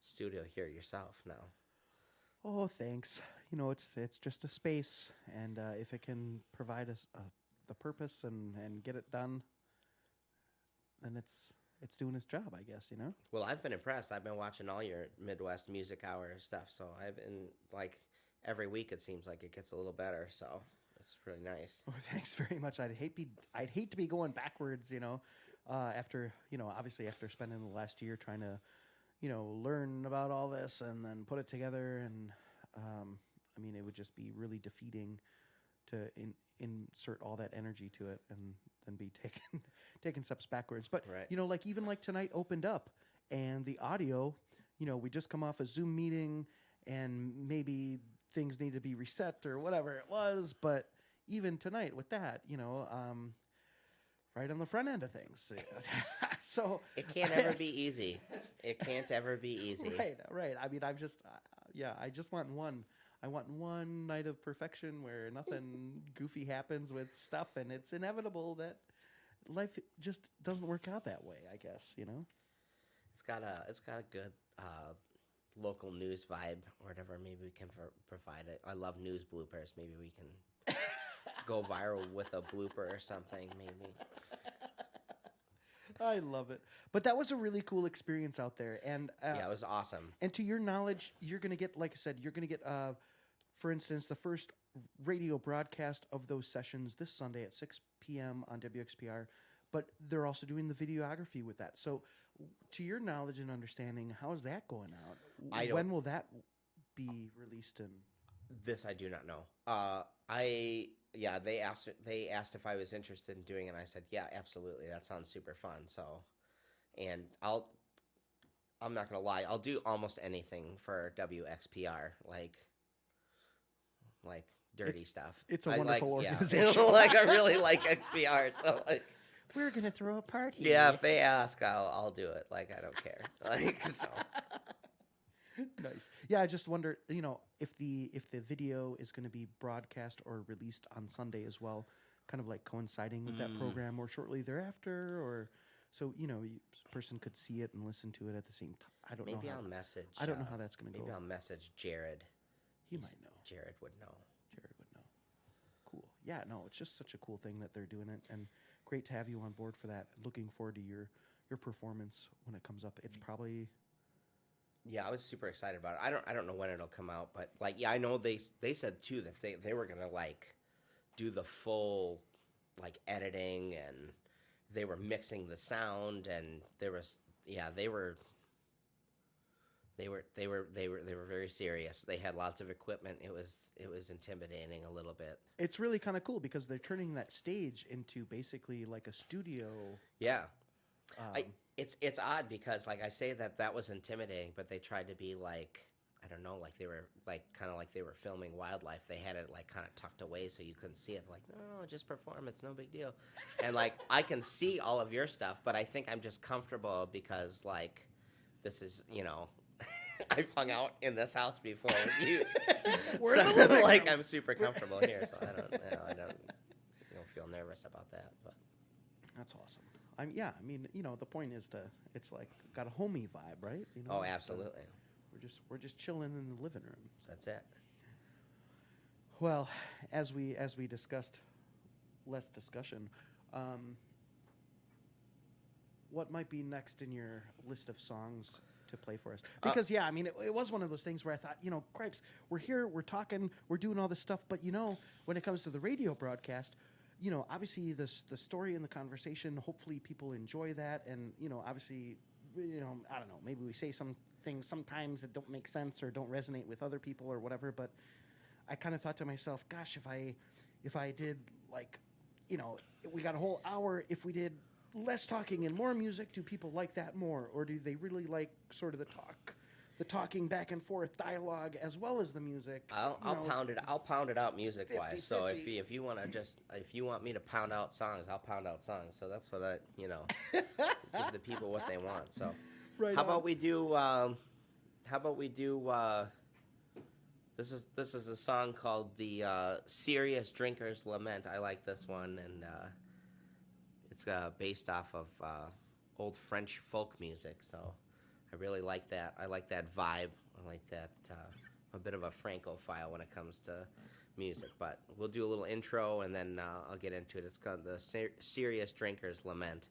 Speaker 8: studio here yourself now.
Speaker 9: Oh, thanks. You know, it's just a space, and if it can provide us the purpose and get it done, then it's doing its job, I guess. You know.
Speaker 8: Well, I've been impressed. I've been watching all your Midwest Music Hour stuff, so I've been like every week. It seems like it gets a little better, so it's pretty nice.
Speaker 9: Oh, thanks very much. I'd hate to be going backwards. You know, after obviously after spending the last year trying to learn about all this and then put it together, and I mean, it would just be really defeating to insert all that energy to it and then be taking steps backwards. But like even like tonight opened up, and the audio, we just come off a Zoom meeting, and maybe things need to be reset or whatever it was. But even tonight with that, right on the front end of things. So
Speaker 8: it can't ever be easy. It can't ever be easy.
Speaker 9: Right. I mean, I just want one. I want one night of perfection where nothing goofy happens with stuff, and it's inevitable that life just doesn't work out that way, I guess,
Speaker 8: It's got a good local news vibe or whatever. Maybe we can provide it. I love news bloopers. Maybe we can go viral with a blooper or something, maybe.
Speaker 9: I love it. But that was a really cool experience out there. And
Speaker 8: yeah, it was awesome.
Speaker 9: And to your knowledge, you're going to get, like I said, for instance, the first radio broadcast of those sessions this Sunday at 6 p.m. on WXPR. But they're also doing the videography with that. So to your knowledge and understanding, how is that going out? When will that be released?
Speaker 8: This I do not know. They asked if I was interested in doing it, and I said, yeah, absolutely. That sounds super fun. So, and I'm not going to lie, I'll do almost anything for WXPR, like dirty stuff.
Speaker 9: It's a wonderful organization.
Speaker 8: Yeah. I really like XPR, so
Speaker 9: we're going to throw a party.
Speaker 8: Yeah, if they ask, I'll do it. I don't care. So.
Speaker 9: Nice. Yeah, I just wonder, if the video is going to be broadcast or released on Sunday as well, kind of like coinciding with that program or shortly thereafter, or so a person could see it and listen to it at the same time. I don't know.
Speaker 8: Maybe I'll message.
Speaker 9: I don't know how that's going to go.
Speaker 8: Maybe I'll message Jared.
Speaker 9: He might know.
Speaker 8: Jared would know.
Speaker 9: Cool. Yeah, no, it's just such a cool thing that they're doing it, and great to have you on board for that. Looking forward to your performance when it comes up. It's probably.
Speaker 8: Yeah, I was super excited about it. I don't know when it'll come out, but I know they said too that they were gonna do the full editing, and they were mixing the sound, and they were very serious. They had lots of equipment. It was intimidating a little bit.
Speaker 9: It's really kind of cool because they're turning that stage into basically like a studio.
Speaker 8: Yeah. It's odd because I say that was intimidating, but they tried to be I don't know, they were kind of they were filming wildlife. They had it kind of tucked away so you couldn't see it. No, just perform. It's no big deal. And I can see all of your stuff, but I think I'm just comfortable because this is I've hung out in this house before with you, so I'm super comfortable here. So I don't feel nervous about that. But
Speaker 9: that's awesome. The point is it's got a homey vibe, right?
Speaker 8: Oh, absolutely.
Speaker 9: We're just chilling in the living room.
Speaker 8: That's it.
Speaker 9: Well, as we discussed, less discussion. What might be next in your list of songs to play for us? Because it was one of those things where I thought, cripes, we're here, we're talking, we're doing all this stuff, but when it comes to the radio broadcast, obviously the story and the conversation, hopefully people enjoy that. And, obviously, I don't know, maybe we say some things sometimes that don't make sense or don't resonate with other people or whatever. But I kind of thought to myself, gosh, if I did we got a whole hour, if we did, less talking and more music? Do people like that more, or do they really like sort of the talking back and forth dialogue as well as the music?
Speaker 8: I'll pound it out music wise. So
Speaker 9: 50-50.
Speaker 8: if you want me to pound out songs, I'll pound out songs. So that's what I give the people what they want. So
Speaker 9: Right
Speaker 8: how
Speaker 9: on.
Speaker 8: about we do this is a song called the Serious Drinker's Lament. I like this one, and it's based off of old French folk music. So I really like that. I like that vibe. I like that. I'm a bit of a Francophile when it comes to music. But we'll do a little intro, and then I'll get into it. It's called the Serious Drinker's Lament.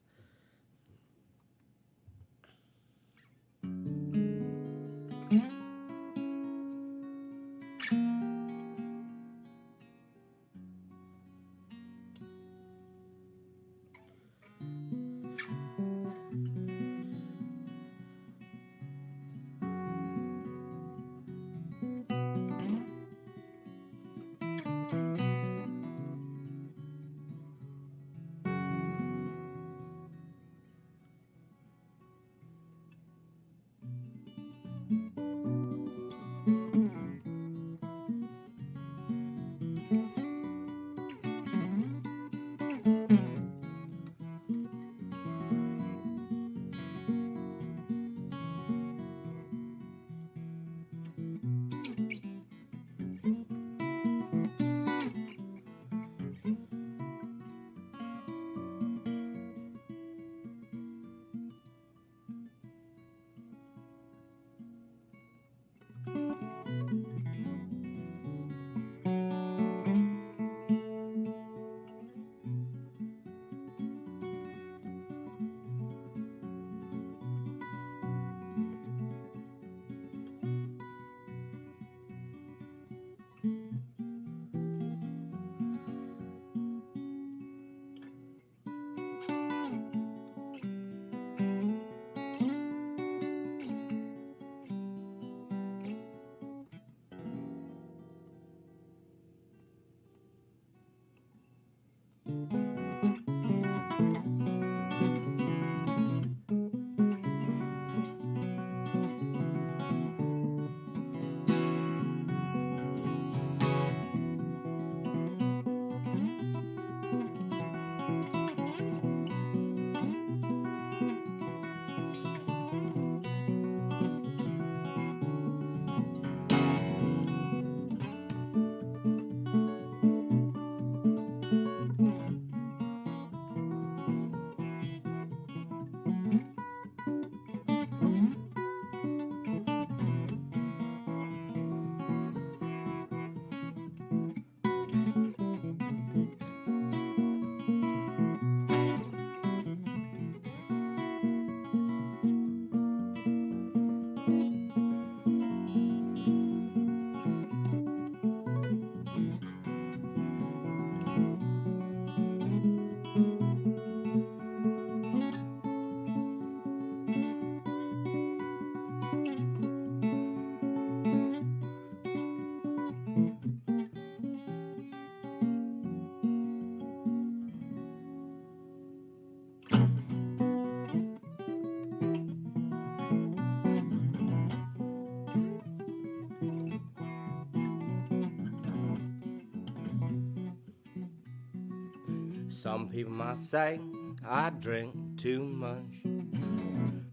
Speaker 8: Some people might say I drink too much.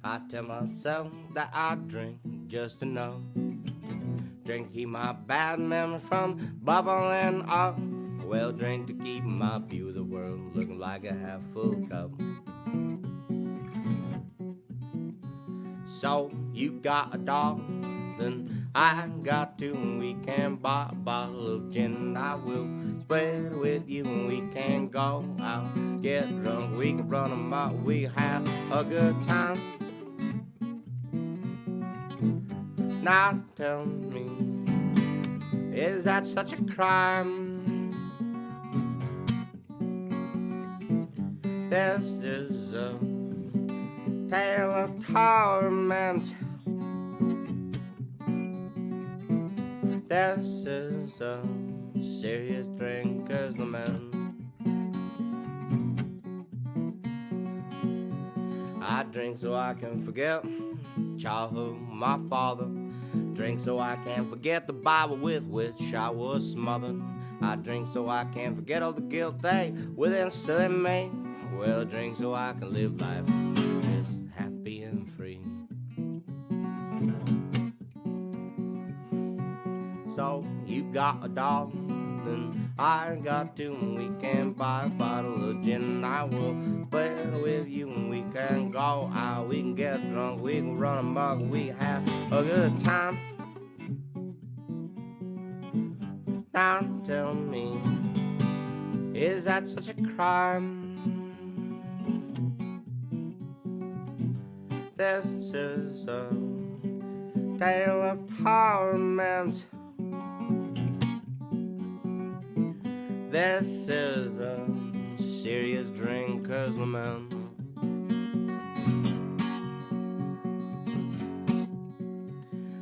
Speaker 8: I tell myself that I drink just enough. Drink to keep my bad memory from bubbling up. Well, drink to keep my view of the world looking like a half full cup. So you got a dog, then I got two, and we can buy a bottle of gin, and I will spread it with you, and we can go out, get drunk, we can run them out, we have a good time. Now tell me, is that such a crime? This is a tale of torment. This is a serious drinker's lament. drink so I can forget childhood, my father. Drink so I can't forget the Bible with which I was smothered. I drink so I can't forget all the guilt they within still in me. Well, I drink so I can live life just happy and free. So you got a dog, then I got two, and we can buy a bottle of gin, and I will play it with you, and we can go out, we can get drunk, we can run amok, we have a good time. Now tell me, is that such a crime? This is a tale of torment. This is a serious drinker's lament.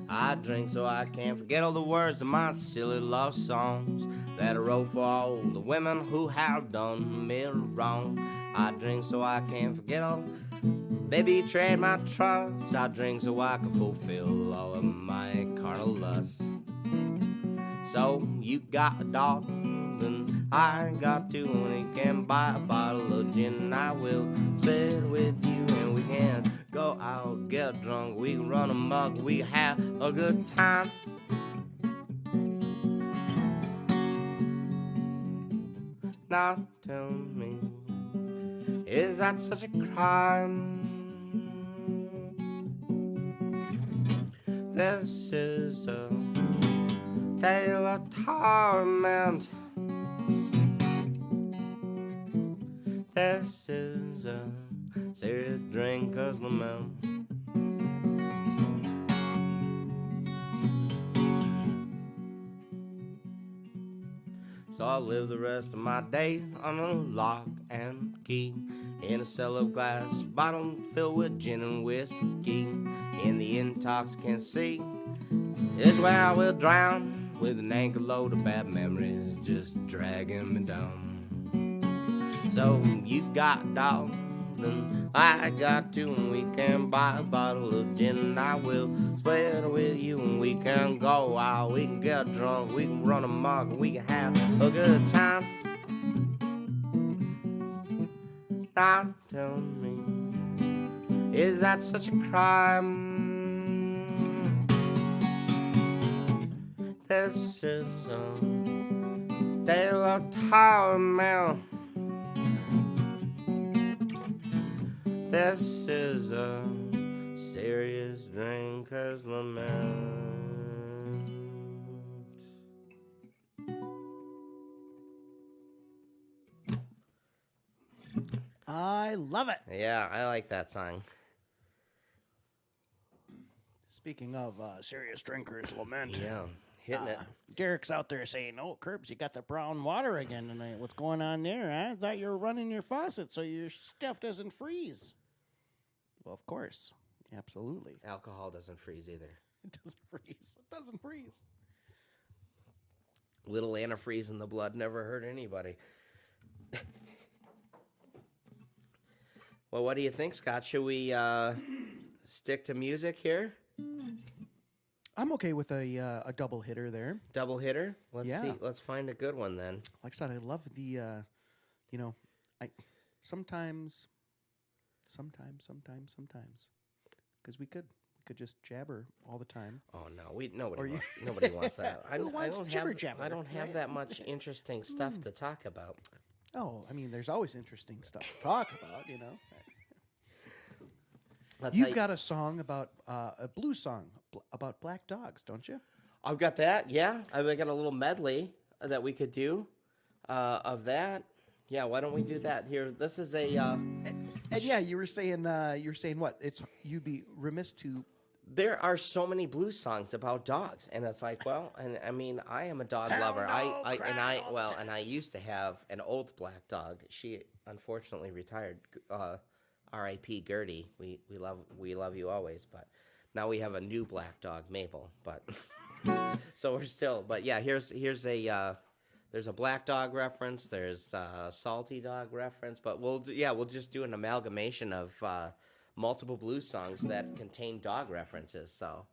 Speaker 8: I drink so I can't forget all the words of my silly love songs that I wrote for all the women who have done me wrong. I drink so I can't forget all they betrayed my trust. I drink so I can fulfill all of my carnal lusts. So you got a dog, and I got two, and we can buy a bottle of gin, and I will split it with you, and we can go out, get drunk, we can run amok, we have a good time. Now tell me, is that such a crime? This is a tale of torment. This is a serious drinker's lament. So I'll live the rest of my days on a lock and key, in a cell of glass, bottle filled with gin and whiskey. In the intoxicant sea is where I will drown, with an anchor load of bad memories just dragging me down. So you got a dog, and I got two, and we can buy a bottle of gin, and I will split it with you, and we can go out, we can get drunk, we can run amok, we can have a good time. Now tell me, is that such a crime? This is a tale of torment. This is a serious drinker's lament.
Speaker 9: I love it.
Speaker 8: Yeah, I like that song.
Speaker 9: Speaking of serious drinkers lament.
Speaker 8: Yeah, hitting it.
Speaker 9: Derek's out there saying, "Oh, Curbs, you got the brown water again tonight. What's going on there? I thought you were running your faucet so your stuff doesn't freeze." Well, of course. Absolutely.
Speaker 8: Alcohol doesn't freeze either.
Speaker 9: It doesn't freeze. It doesn't freeze.
Speaker 8: Little antifreeze in the blood never hurt anybody. Well, what do you think, Scott? Should we stick to music here?
Speaker 9: I'm okay with a double hitter there.
Speaker 8: Double hitter? Let's
Speaker 9: Yeah.
Speaker 8: see. Let's find a good one then.
Speaker 9: Like I said, I love the, sometimes, because we could just jabber all the time.
Speaker 8: Oh no, nobody wants that.
Speaker 9: Who wants jibber jabber?
Speaker 8: I don't have that much interesting stuff to talk about.
Speaker 9: Oh, I mean, there's always interesting stuff to talk about,
Speaker 8: I'll
Speaker 9: You've
Speaker 8: tell
Speaker 9: got a song about a blues song about black dogs, don't you?
Speaker 8: I've got that. Yeah, I've got a little medley that we could do of that. Yeah, why don't we do that here? This is a.
Speaker 9: And yeah, you were saying what? You'd be remiss to.
Speaker 8: There are so many blues songs about dogs, and it's like, well, and I mean, I am a dog lover. I used to have an old black dog. She unfortunately retired. R.I.P. Gertie. We love you always, but now we have a new black dog, Mabel. But so we're still. But yeah, here's a. There's a black dog reference. There's a salty dog reference. But we'll just do an amalgamation of multiple blues songs that contain dog references. So.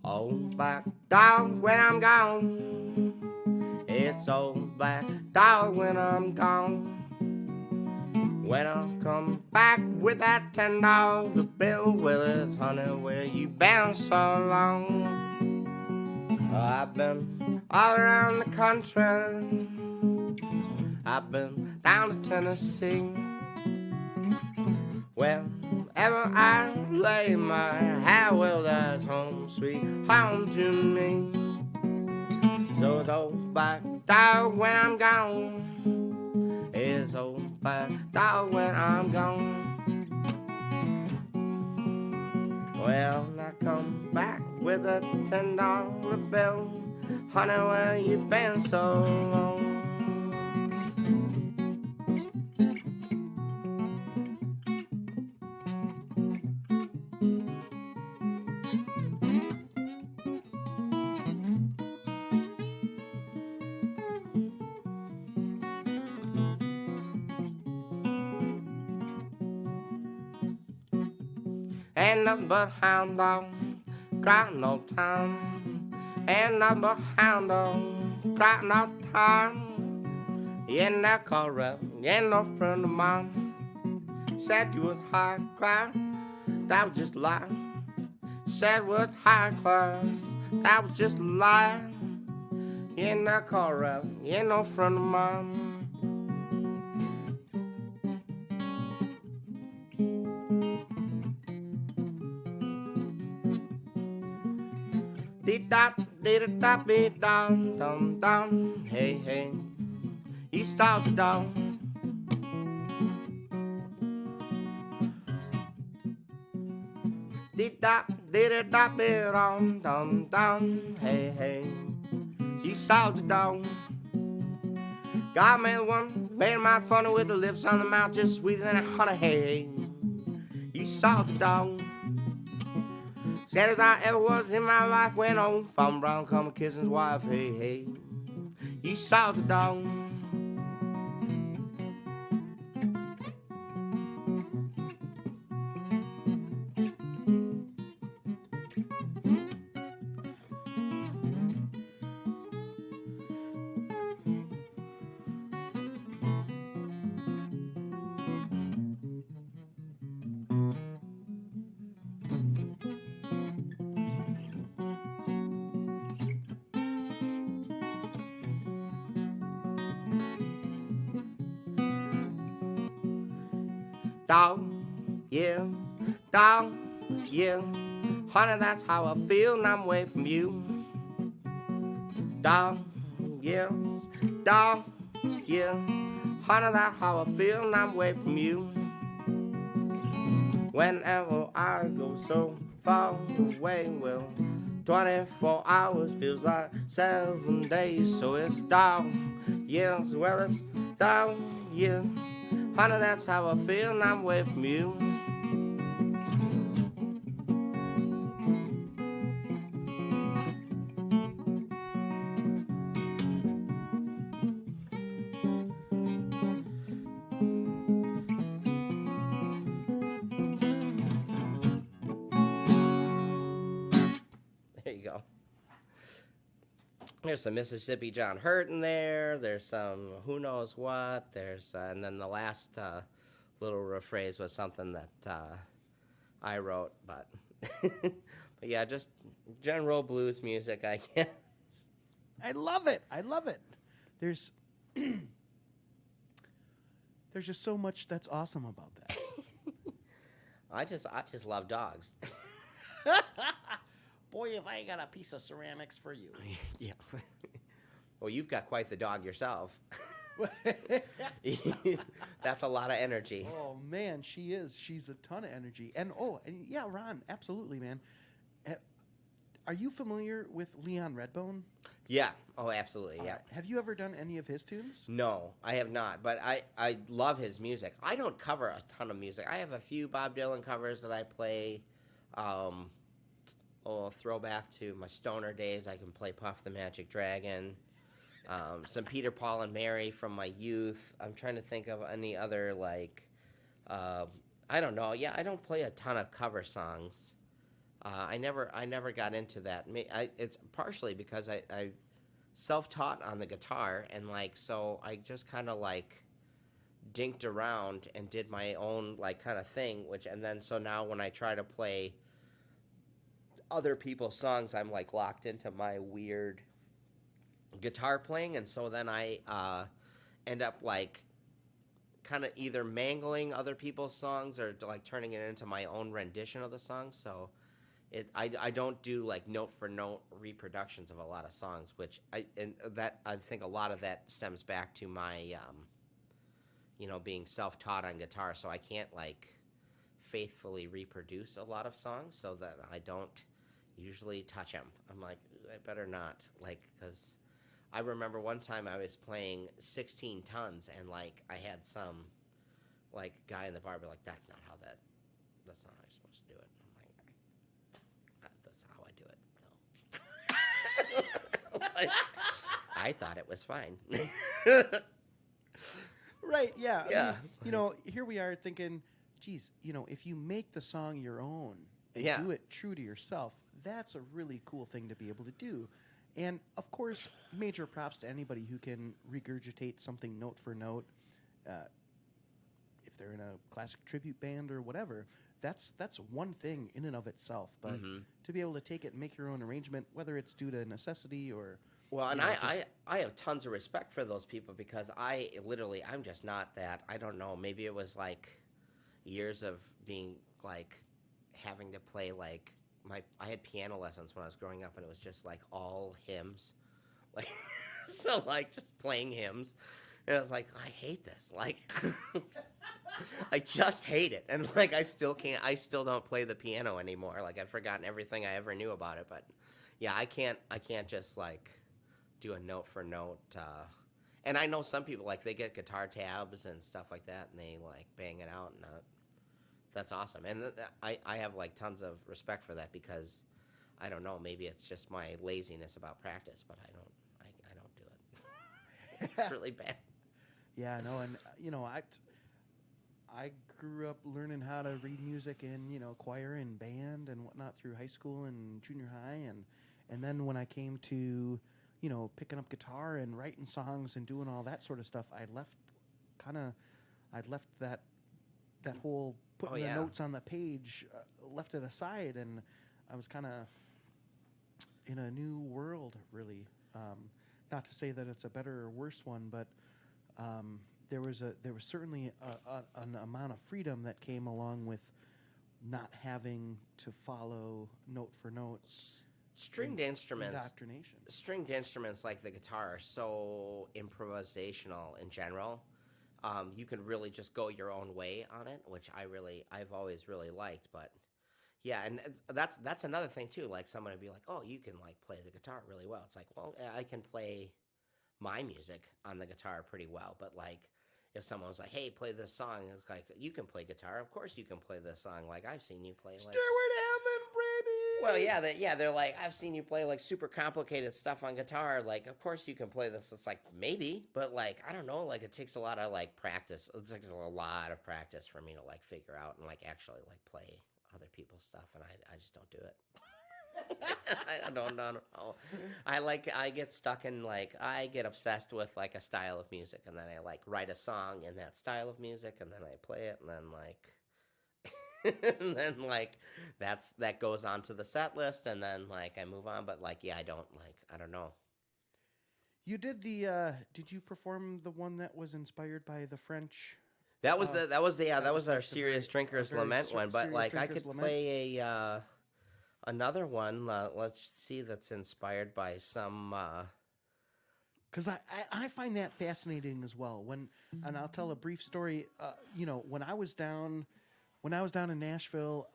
Speaker 8: Old black dog when I'm gone. It's old black dog when I'm gone. When I come back with that $10 bill, well, it's honey, where you been so long? I've been all around the country. I've been down to Tennessee. Wherever I lay my head, well, that's home, sweet home to me. So it's old black dog when I'm gone. It's old black dog when I'm gone. Well, I come back with a $10 bill. Honey, where you been so long? Ain't nothing but hound dog, crying all time. Ain't nothing but hound dog, crying all time. You ain't that correct, you ain't no friend of mine. Said you was high class, that was just a lie. Said was high class, that was just a lie. You ain't that correct, you ain't no friend of mine. Dee-dop, dee-da-dop, dee-dum, dum, dum, hey, hey, you start the dog. Dee-dop, dee-da-dop, dee-dum, dum, dum, hey, hey, you start the dog. God made one, made him out funny with the lips on the mouth just sweeter than a honey, hey, you saw the dog. Sad as I ever was in my life, went on Farmer Brown come a kissing his wife, hey, hey, you saw the dog. Dog, yeah, dog, yeah, honey, that's how I feel and I'm away from you. Dog, yeah, honey, that's how I feel and I'm away from you. Whenever I go so far away, well, 24 hours feels like 7 days, so it's dog, yes, well, it's dog, yes. Honey, that's how I feel and I'm away from you. There you go. There's some Mississippi John Hurt in there. There's some who knows what. There's and then the last little rephrase was something that I wrote, but but yeah, just general blues music, I guess.
Speaker 9: I love it. I love it. There's there's just so much that's awesome about that.
Speaker 8: I just love dogs.
Speaker 9: Boy, if I got a piece of ceramics for you.
Speaker 8: Yeah. Well, you've got quite the dog yourself. That's a lot of energy.
Speaker 9: Oh man, she is. She's a ton of energy. And yeah, Ron, absolutely, man. Are you familiar with Leon Redbone?
Speaker 8: Yeah. Oh, absolutely. Yeah.
Speaker 9: Have you ever done any of his tunes?
Speaker 8: No, I have not, but I love his music. I don't cover a ton of music. I have a few Bob Dylan covers that I play. Throwback to my stoner days. I can play Puff the Magic Dragon. Some Peter, Paul, and Mary from my youth. I'm trying to think of any other, like, I don't know. Yeah, I don't play a ton of cover songs. I never got into that. It's partially because I self-taught on the guitar, and like, so I just kind of like dinked around and did my own like kind of thing, so now when I try to play other people's songs, I'm like locked into my weird guitar playing, and so then I end up like kind of either mangling other people's songs or like turning it into my own rendition of the song. So I don't do like note for note reproductions of a lot of songs, I think a lot of that stems back to my being self-taught on guitar, so I can't like faithfully reproduce a lot of songs, so that I don't usually touch them. I'm like, I better not, like, because I remember one time I was playing 16 tons, and like I had some like guy in the bar be like, that's not how you're supposed to do it. I'm like, that's how I do it. So like, I thought it was fine.
Speaker 9: Right, yeah.
Speaker 8: Yeah.
Speaker 9: I mean, here we are thinking, geez, if you make the song your own and
Speaker 8: Yeah.
Speaker 9: do it true to yourself, that's a really cool thing to be able to do. And, of course, major props to anybody who can regurgitate something note for note. If they're in a classic tribute band or whatever, that's one thing in and of itself. But to be able to take it and make your own arrangement, whether it's due to necessity or...
Speaker 8: Well, and I have tons of respect for those people, because I'm just not that. I don't know. Maybe it was like years of being like having to play like I had piano lessons when I was growing up, and it was just like all hymns, like so like just playing hymns, and I was like, I hate this. Like I just hate it, and like I still don't play the piano anymore. Like I've forgotten everything I ever knew about it. But yeah, I can't just like do a note for note, and I know some people like they get guitar tabs and stuff like that, and they like bang it out, and that's awesome. And I have like tons of respect for that, because I don't know, maybe it's just my laziness about practice, but I don't do it. It's really bad.
Speaker 9: Yeah, no, and I grew up learning how to read music in choir and band and whatnot through high school and junior high, and then when I came to picking up guitar and writing songs and doing all that sort of stuff, I'd left that whole putting the notes on the page, left it aside, and I was kind of in a new world, really. Not to say that it's a better or worse one, but there was certainly an amount of freedom that came along with not having to follow note for note.
Speaker 8: Stringed instruments,
Speaker 9: indoctrination.
Speaker 8: Stringed instruments like the guitar are so improvisational in general. You can really just go your own way on it, which I've always really liked. But yeah, and that's another thing too. Like someone would be like, "Oh, you can like play the guitar really well." It's like, well, I can play my music on the guitar pretty well, but like if someone was like, "Hey, play this song," it's like, "You can play guitar. Of course, you can play this song. Like I've seen you play like."
Speaker 9: Stairway to Heaven, baby.
Speaker 8: Well, they're like, I've seen you play like super complicated stuff on guitar. Like, of course you can play this. It's like, maybe, but like, I don't know. Like, it takes a lot of like practice. It takes a lot of practice for me to like figure out and like actually like play other people's stuff, and I just don't do it. I don't know. I get stuck in like, I get obsessed with like a style of music, and then I like write a song in that style of music, and then I play it, and then like. And then like that goes on to the set list, and then like I move on, but like I don't know.
Speaker 9: You did the. Did you perform the one that was inspired by the French?
Speaker 8: That was that was our
Speaker 9: like
Speaker 8: Serious Drinkers
Speaker 9: very
Speaker 8: Lament one. But
Speaker 9: Serious
Speaker 8: like I
Speaker 9: Drinkers
Speaker 8: could
Speaker 9: Lament.
Speaker 8: play a another one. Let's see. That's inspired by some.
Speaker 9: Because I find that fascinating as well. And I'll tell a brief story. When I was down in Nashville,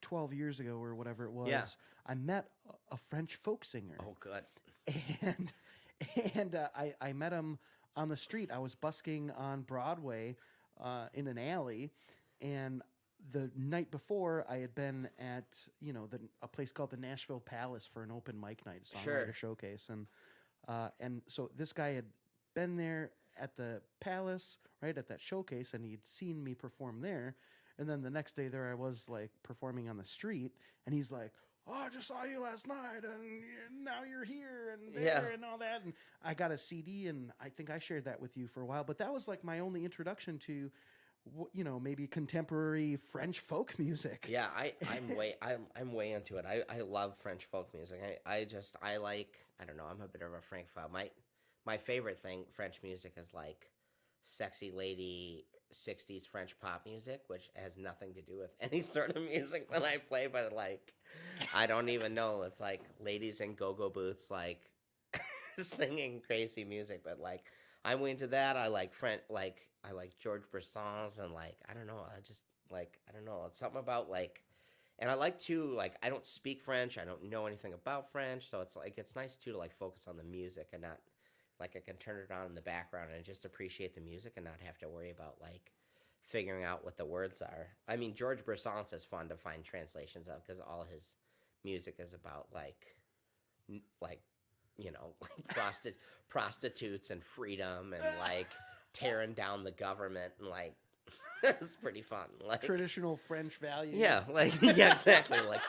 Speaker 9: 12 years ago or whatever it was,
Speaker 8: Yeah.
Speaker 9: I met a French folk singer.
Speaker 8: Oh, good.
Speaker 9: And I met him on the street. I was busking on Broadway in an alley, and the night before I had been at a place called the Nashville Palace for an open mic night, songwriter
Speaker 8: Sure.
Speaker 9: showcase, and so this guy had been there at the Palace, right at that showcase, and he'd seen me perform there, and then the next day there I was like performing on the street, and he's like, "Oh, I just saw you last night, and now you're here and there
Speaker 8: Yeah.
Speaker 9: and all that." And I got a CD, and I think I shared that with you for a while. But that was like my only introduction to, maybe contemporary French folk music.
Speaker 8: Yeah, I'm way into it. I love French folk music. I like, I don't know, I'm a bit of a Francophile. My favorite thing French music is like sexy lady 60s French pop music, which has nothing to do with any sort of music that I play, but like I don't even know. It's like ladies in go-go boots like singing crazy music, but like I'm into that. I like I like George Brassens, and like I don't know, I don't know, it's something about like, and I like to like, I don't speak French, I don't know anything about French, so it's like it's nice too to like focus on the music and not like I can turn it on in the background and just appreciate the music and not have to worry about like figuring out what the words are. I mean, George Brassens is fun to find translations of because all his music is about like prostitutes and freedom and like tearing down the government, and like it's pretty fun. Like
Speaker 9: Traditional French values.
Speaker 8: yeah, like yeah, exactly. Like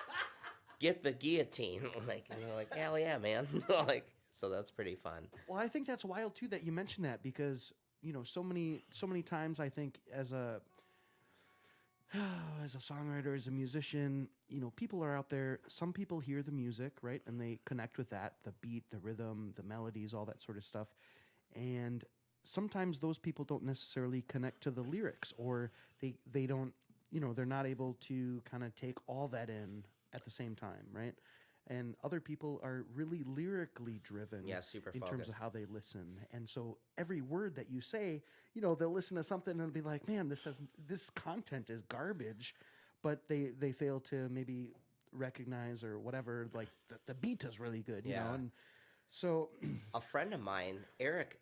Speaker 8: get the guillotine, like, and they're like, hell yeah, man. Like, so that's pretty fun.
Speaker 9: Well, I think that's wild too that you mentioned that, because so many times I think as a songwriter, as a musician, people are out there. Some people hear the music, right, and they connect with that, the beat, the rhythm, the melodies, all that sort of stuff, and sometimes those people don't necessarily connect to the lyrics, or they don't, they're not able to kind of take all that in at the same time, right? And other people are really lyrically driven,
Speaker 8: Yeah, super
Speaker 9: in terms
Speaker 8: focused.
Speaker 9: of how they listen. And so every word that you say, they'll listen to something and be like, "Man, this content is garbage," but they fail to maybe recognize or whatever, like the beat is really good, you
Speaker 8: Yeah.
Speaker 9: know. And so
Speaker 8: A friend of mine, Eric,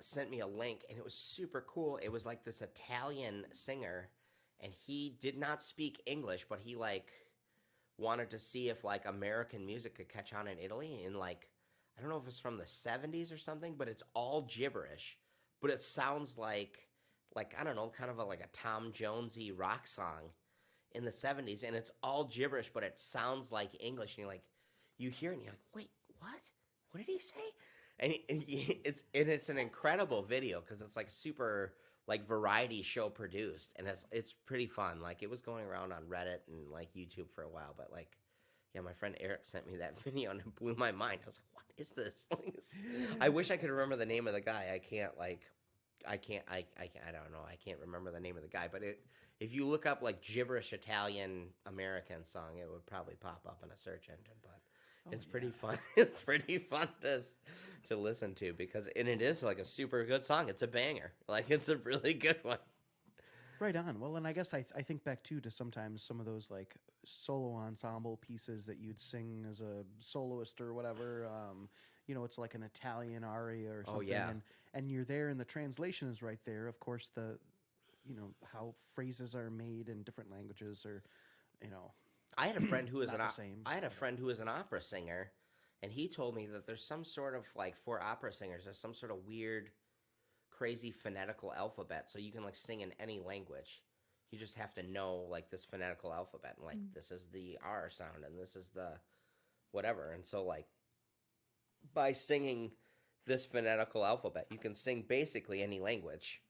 Speaker 8: sent me a link, and it was super cool. It was like this Italian singer, and he did not speak English, but he like wanted to see if like American music could catch on in Italy, and like I don't know if it's from the 70s or something, but it's all gibberish, but it sounds like I don't know, kind of like a Tom Jonesy rock song in the 70s, and it's all gibberish, but it sounds like English, and you hear it and you're like, wait, what did he say? And it's an incredible video because it's like super like variety show produced, and it's pretty fun. Like it was going around on Reddit and like YouTube for a while, but like yeah, my friend Eric sent me that video and it blew my mind. I was like, what is this? Like, I wish I could remember the name of the guy. I don't know. I can't remember the name of the guy, but if you look up like gibberish Italian American song, it would probably pop up in a search engine, but it's pretty fun. It's pretty fun to listen to and it is like a super good song. It's a banger. Like it's a really good one.
Speaker 9: right on. Well, and I guess I think back too to sometimes some of those like solo ensemble pieces that you'd sing as a soloist or whatever. It's like an Italian aria or something.
Speaker 8: Oh, yeah.
Speaker 9: And you're there, and the translation is right there. Of course, how phrases are made in different languages, or
Speaker 8: I had a friend who was
Speaker 9: Not the same.
Speaker 8: I had a friend who was an opera singer, and he told me that there's some sort of like for opera singers, there's some sort of weird, crazy phonetical alphabet, so you can like sing in any language. You just have to know like this phonetical alphabet, and like this is the R sound, and this is the whatever, and so like by singing this phonetical alphabet, you can sing basically any language.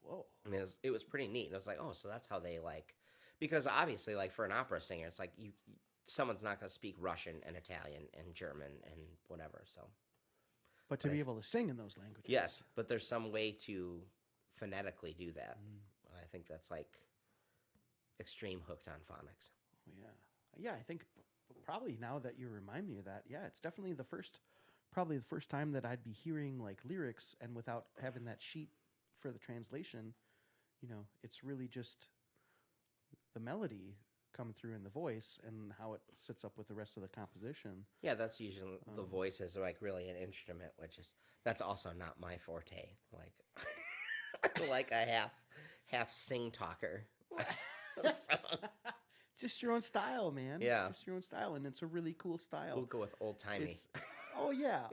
Speaker 9: whoa.
Speaker 8: And it was pretty neat. And I was like, oh, so that's how they like, because obviously like for an opera singer, it's like someone's not going to speak Russian and Italian and German and whatever. So
Speaker 9: But to be able to sing in those languages.
Speaker 8: Yes, but there's some way to phonetically do that. I think that's like extreme hooked on phonics.
Speaker 9: Oh, yeah. Yeah, I think probably now that you remind me of that, yeah, it's definitely probably the first time that I'd be hearing like lyrics and without having that sheet for the translation, you know, it's really just the melody coming through in the voice and how it sits up with the rest of the composition.
Speaker 8: Yeah, that's usually the voice is like really an instrument, that's also not my forte. Like, like a half sing talker. So,
Speaker 9: just your own style, man.
Speaker 8: Yeah.
Speaker 9: It's just your own style, and it's a really cool style.
Speaker 8: we'll go with old timey.
Speaker 9: Oh yeah.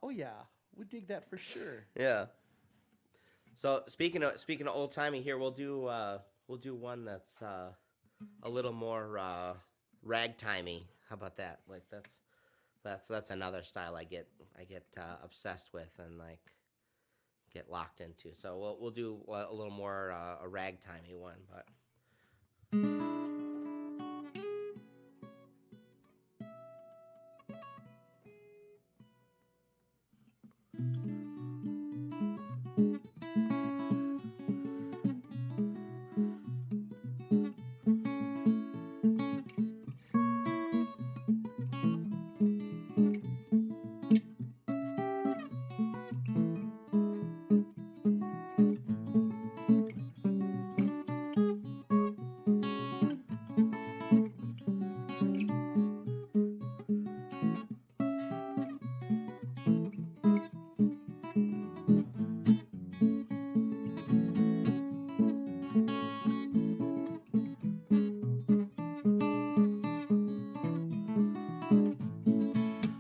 Speaker 9: We dig that for sure.
Speaker 8: Yeah. So speaking of old timey, here we'll do one that's a little more ragtimey. How about that? Like that's another style I get obsessed with and like get locked into. So we'll do a little more a ragtimey one, but.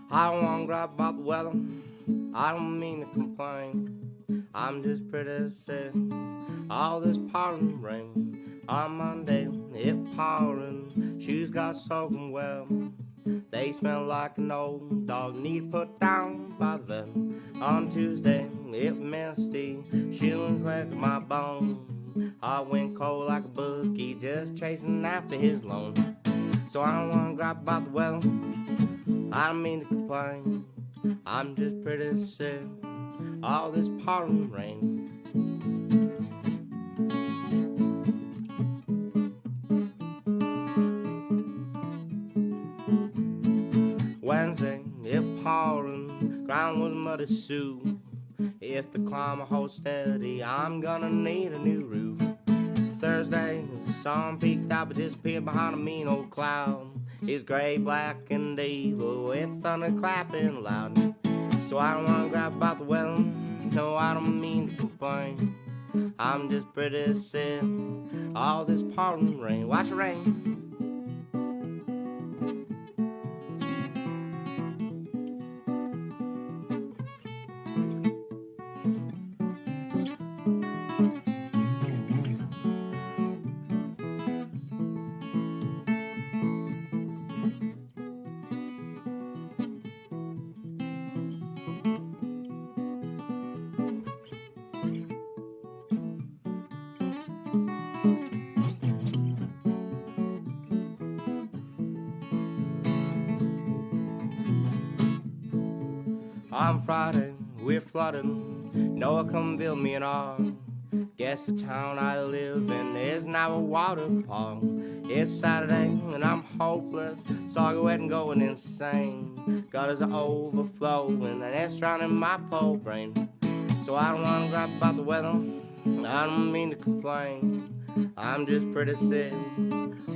Speaker 8: I don't want to grab about the weather. I don't mean to complain. I'm just pretty sick. All this pouring rain. On Monday, it pouring. Shoes got soaking well. They smell like an old dog need put down by the vet. On Tuesday, it misty. Shillings wrecked my bone. I went cold like a bookie, just chasing after his loan. So I don't want to grab about the weather. I don't mean to complain. I'm just pretty sick. All this pouring rain. Wednesday, it pouring. Ground was muddy soup. If the climate holds steady, I'm gonna need a new roof. Thursday, the sun peeked out but disappeared behind a mean old cloud. It's gray, black, and evil, with thunder clapping loud. So I don't wanna grab about the weather, no, I don't mean to complain. I'm just pretty sick, all this pouring rain. Watch it rain. On Friday, we're flooded. Noah come build me an ark. Guess the town I live in is now a water park. It's Saturday and I'm hopeless, soggy wet and going insane. Gutters are overflowing and it's drowning my poor brain. So I don't wanna grab about the weather, I don't mean to complain. I'm just pretty sick,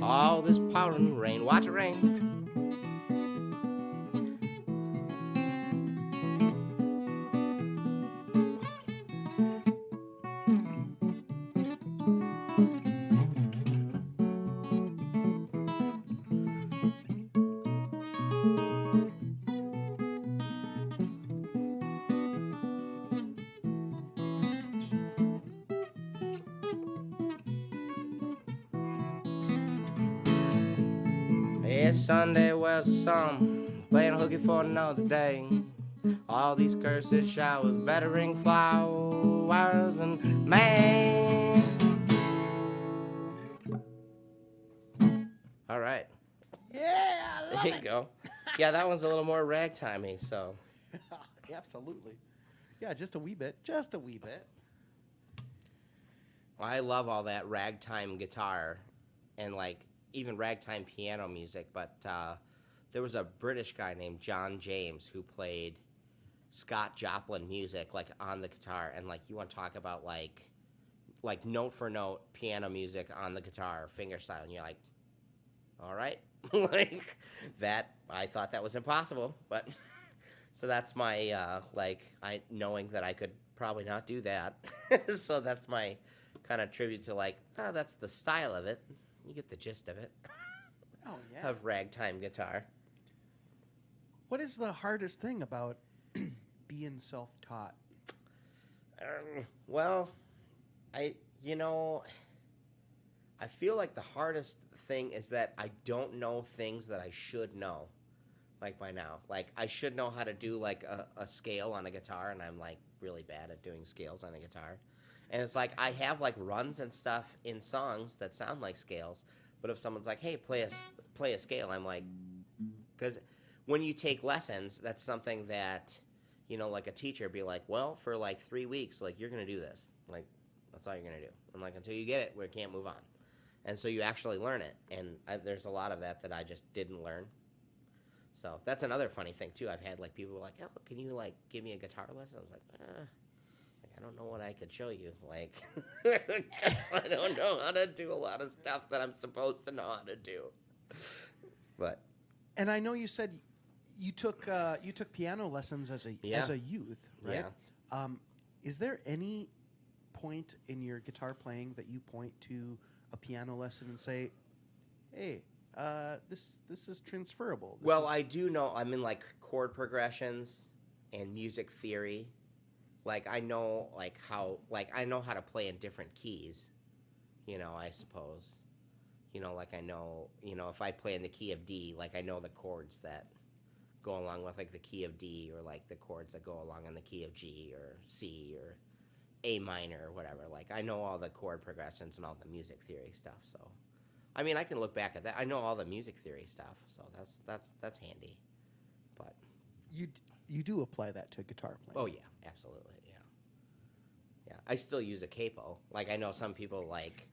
Speaker 8: all this pouring rain. Watch it rain. It's Sunday, where's the sun? Playing hooky for another day. All these cursed showers bettering flowers and man. All right.
Speaker 9: Yeah, I love
Speaker 8: There you go. Yeah, that one's a little more ragtimey, so.
Speaker 9: Absolutely. Yeah, just a wee bit. Just a wee bit.
Speaker 8: I love all that ragtime guitar and like even ragtime piano music, but there was a British guy named John James who played Scott Joplin music like on the guitar, and like you want to talk about like note for note piano music on the guitar, finger style, and you're like, all right, like that. I thought that was impossible, but so that's my knowing that I could probably not do that. So that's my kind of tribute to like, that's the style of it. You get the gist of it.
Speaker 9: Oh yeah.
Speaker 8: Of ragtime guitar.
Speaker 9: What is the hardest thing about being self-taught?
Speaker 8: Well, I feel like the hardest thing is that I don't know things that I should know, like by now. Like I should know how to do like a scale on a guitar, and I'm like really bad at doing scales on a guitar. And it's like I have like runs and stuff in songs that sound like scales, but if someone's like, "Hey, play a scale," I'm like, because when you take lessons, that's something that, like a teacher be like, well, for like 3 weeks, like you're gonna do this, like that's all you're gonna do, and like until you get it, we can't move on, and so you actually learn it, and there's a lot of that I just didn't learn. So that's another funny thing too. I've had like people like, "Oh, can you like give me a guitar lesson?" I was like, I don't know what I could show you, like, 'cause I don't know how to do a lot of stuff that I'm supposed to know how to do. But
Speaker 9: And I know you said you took piano lessons as a youth, right?
Speaker 8: Yeah.
Speaker 9: Is there any point in your guitar playing that you point to a piano lesson and say, "Hey, this is transferable"?
Speaker 8: I do know. I'm in like chord progressions and music theory. Like I know I know how to play in different keys, I suppose. Like I know, if I play in the key of D, like I know the chords that go along with like the key of D, or like the chords that go along in the key of G or C or A minor or whatever. Like I know all the chord progressions and all the music theory stuff. So, I mean, I can look back at that. I know all the music theory stuff, so that's handy. But
Speaker 9: you do apply that to guitar playing.
Speaker 8: oh yeah, absolutely, yeah. I still use a capo. Like I know some people like.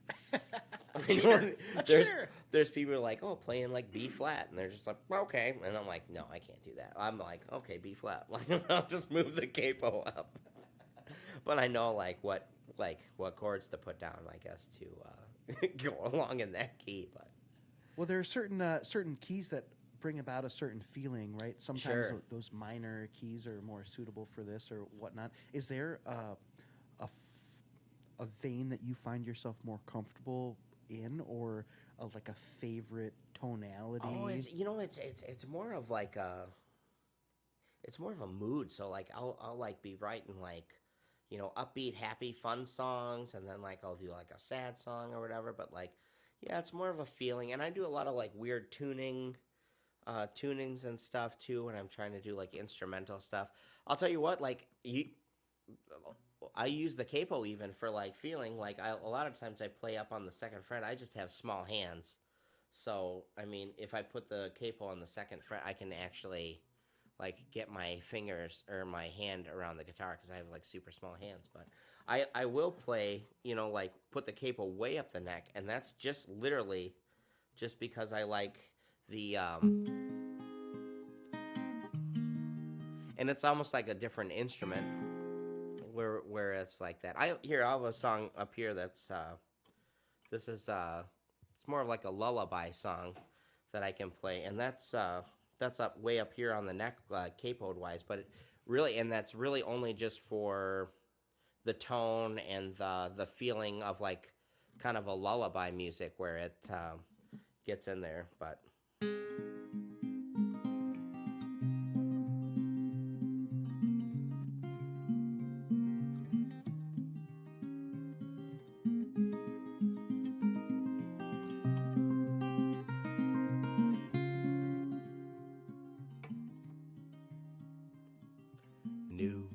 Speaker 8: There's people who are like, oh, playing like B flat, and they're just like, okay, and I'm like, no, I can't do that. I'm like, okay, B flat. Like I'll just move the capo up. But I know what chords to put down, I guess, to go along in that key. But
Speaker 9: well, there are certain keys that bring about a certain feeling, right? Sometimes
Speaker 8: Sure.
Speaker 9: Those minor keys are more suitable for this or whatnot. Is there a vein that you find yourself more comfortable in, or like a favorite tonality?
Speaker 8: oh, it's more of like it's more of a mood. So like I'll like be writing like upbeat, happy, fun songs, and then like I'll do like a sad song or whatever. But like yeah, it's more of a feeling, and I do a lot of like weird tunings and stuff too when I'm trying to do like instrumental stuff. I'll tell you what, like I use the capo even for like feeling. Like a lot of times I play up on the second fret. I just have small hands, so I mean if I put the capo on the second fret, I can actually like get my fingers or my hand around the guitar because I have like super small hands. But I will play, like put the capo way up the neck, and that's just literally just because I like the and it's almost like a different instrument where it's like that. I have a song up here that's this is it's more of like a lullaby song that I can play, and that's up way up here on the neck, capoed wise, but that's really only just for the tone and the feeling of like kind of a lullaby music where it gets in there. But knew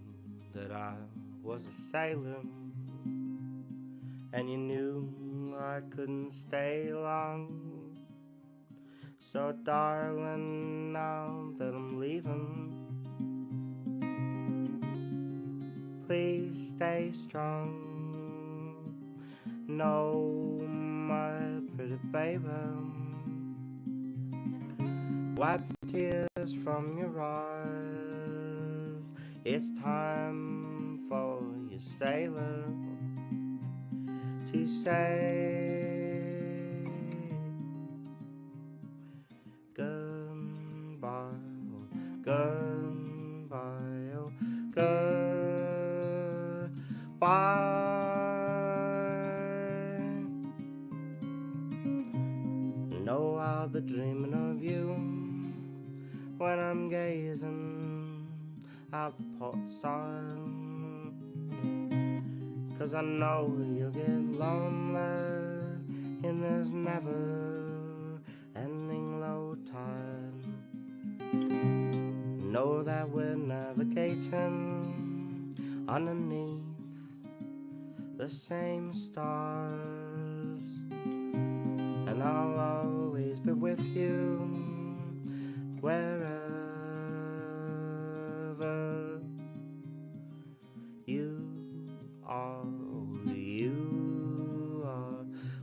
Speaker 8: that I was a sailor, and you knew I couldn't stay long. So darling, now that I'm leaving, please stay strong. No, my pretty baby, wipe the tears from your eyes. It's time for your sailor to say goodbye, goodbye, oh, goodbye. No, I'll be dreaming of you when I'm gazing out the port side. 'Cause I know you'll get lonely in this never-ending low tide. Know that we're navigating underneath the same stars, and I'll always be with you wherever you are,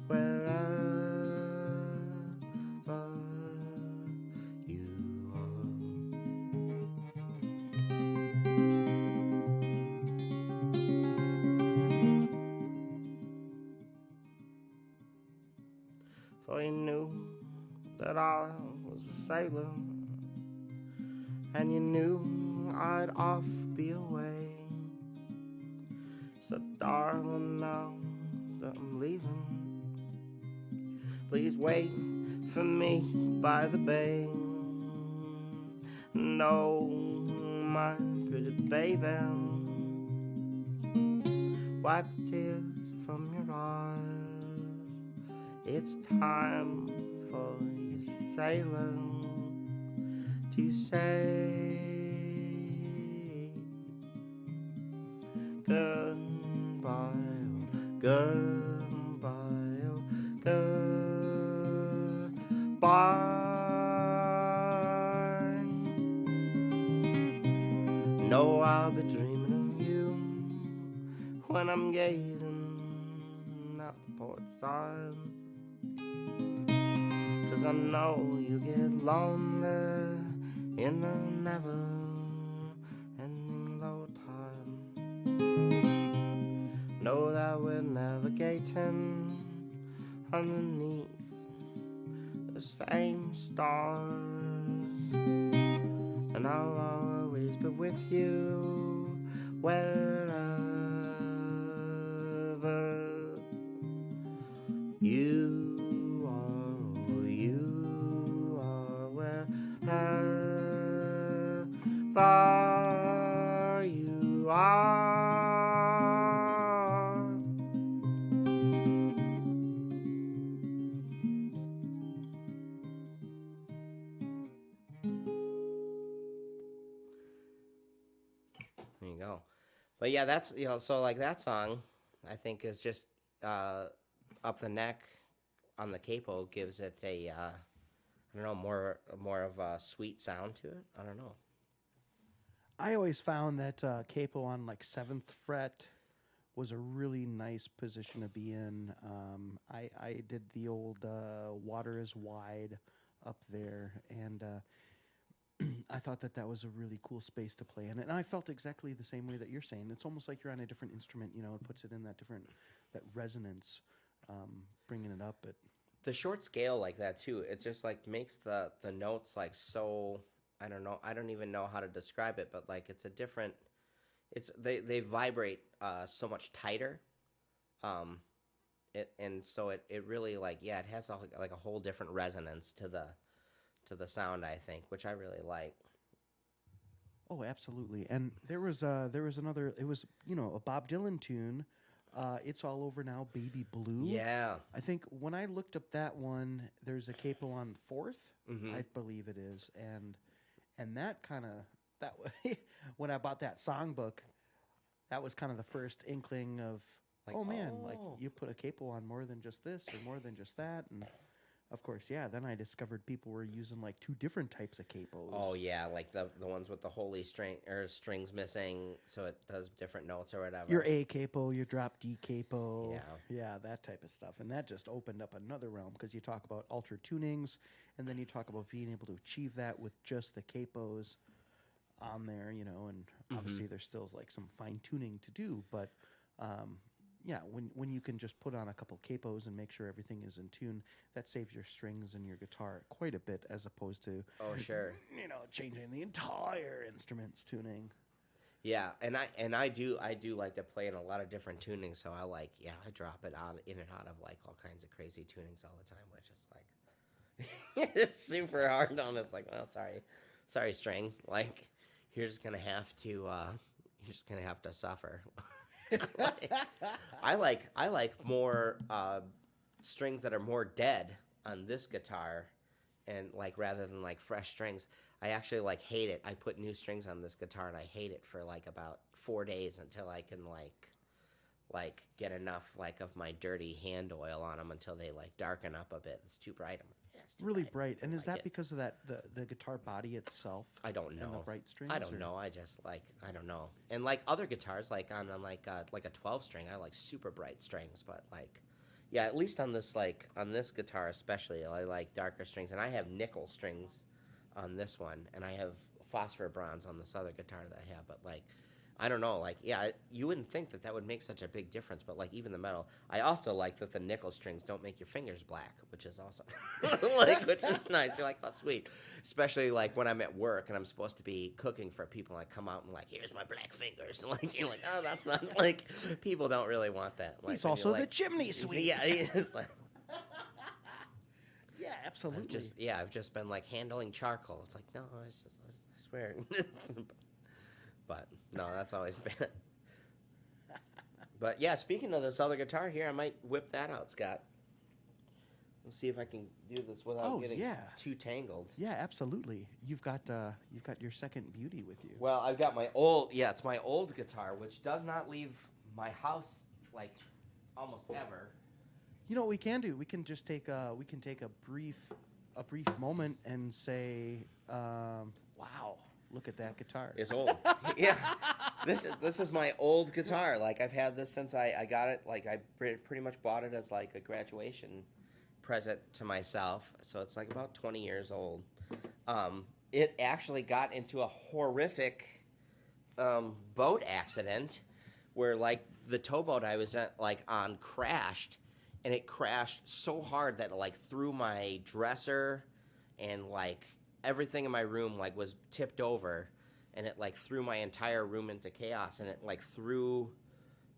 Speaker 8: wherever you are. For you knew that I was a sailor, and you knew I'd off be away. So darling, now that I'm leaving, please wait for me by the bay. No, my pretty baby, wipe the tears from your eyes. It's time for your sailor to say goodbye, goodbye, oh, goodbye. No, I'll be dreaming of you when I'm gazing out the port side. 'Cause I know you get lonely in the never-ending low tide. Know that we're navigating underneath the same stars, and I'll always be with you wherever you are, wherever you are. There you go. But yeah, that's, so like that song, I think is just up the neck on the capo gives it a, I don't know, more of a sweet sound to it. I don't know.
Speaker 9: I always found that capo on like 7th fret was a really nice position to be in. I did the old Water is Wide up there, and I thought that was a really cool space to play in. And I felt exactly the same way that you're saying. It's almost like you're on a different instrument, it puts it in that resonance, bringing it up. But
Speaker 8: the short scale like that too, it just like makes the notes like so, I don't know, I don't even know how to describe it, but like it's a different, they vibrate so much tighter, and so it really like, yeah, it has like a whole different resonance to the sound, I think, which I really like.
Speaker 9: Oh, absolutely. And there was another, it was a Bob Dylan tune, It's All Over Now, Baby Blue.
Speaker 8: Yeah.
Speaker 9: I think when I looked up that one, there's a capo on 4th,
Speaker 8: Mm-hmm.
Speaker 9: I believe it is, and that kind of, that when I bought that songbook, that was kind of the first inkling of, like, oh man, like you put a capo on more than just this or more than just that, and of course, yeah. Then I discovered people were using like 2 different types of capos.
Speaker 8: Oh yeah, like the ones with the holy string or strings missing, so it does different notes or whatever.
Speaker 9: Your A capo, your drop D capo.
Speaker 8: Yeah.
Speaker 9: Yeah, that type of stuff. And that just opened up another realm because you talk about ultra tunings, and then you talk about being able to achieve that with just the capos on there, you know, and obviously there's still like some fine tuning to do, but yeah, when you can just put on a couple capos and make sure everything is in tune, that saves your strings and your guitar quite a bit as opposed to you know, changing the entire instrument's tuning.
Speaker 8: Yeah, and I do like to play in a lot of different tunings, so I drop it out in and out of like all kinds of crazy tunings all the time, which is like it's super hard on. It's like, well, sorry string, like you're just gonna have to suffer. I like more strings that are more dead on this guitar, and like rather than like fresh strings. I actually like hate it. I put new strings on this guitar and I hate it for like about 4 days until I can like get enough like of my dirty hand oil on them until they like darken up a bit. It's too bright. It's too
Speaker 9: Really bright. And is
Speaker 8: like
Speaker 9: that
Speaker 8: it.
Speaker 9: because of that the guitar body itself?
Speaker 8: I don't know.
Speaker 9: And the bright strings?
Speaker 8: I don't know. I just like I don't know. And like other guitars, like on like a 12 string, I like super bright strings. But like, yeah, at least on this guitar especially, I like darker strings. And I have nickel strings on this one, and I have phosphor bronze on this other guitar that I have. But like, I don't know. Like, yeah, you wouldn't think that would make such a big difference, but like even the metal. I also like that the nickel strings don't make your fingers black, which is awesome. Like, which is nice. You're like, oh, sweet. Especially like when I'm at work and I'm supposed to be cooking for people. I come out and like, here's my black fingers. Like, you're like, oh, that's not like people don't really want that. Like,
Speaker 9: he's also the
Speaker 8: like,
Speaker 9: chimney sweep.
Speaker 8: Yeah, he's like.
Speaker 9: Yeah, absolutely.
Speaker 8: I've just been like handling charcoal. It's like, no, I swear. But no, that's always been. But yeah, speaking of this other guitar here, I might whip that out, Scott. Let's see if I can do this without getting too tangled.
Speaker 9: Yeah, absolutely. You've got your second beauty with you.
Speaker 8: Well, I've got my it's my old guitar, which does not leave my house like almost ever.
Speaker 9: You know what we can do? We can just take a brief moment and say, wow, look at that guitar.
Speaker 8: It's old. Yeah. This is my old guitar. Like I've had this since I got it. Like I pretty much bought it as like a graduation present to myself. So it's like about 20 years old. It actually got into a horrific boat accident where like the towboat I was on crashed. And it crashed so hard that it like threw my dresser and like everything in my room like was tipped over, and it like threw my entire room into chaos, and it like threw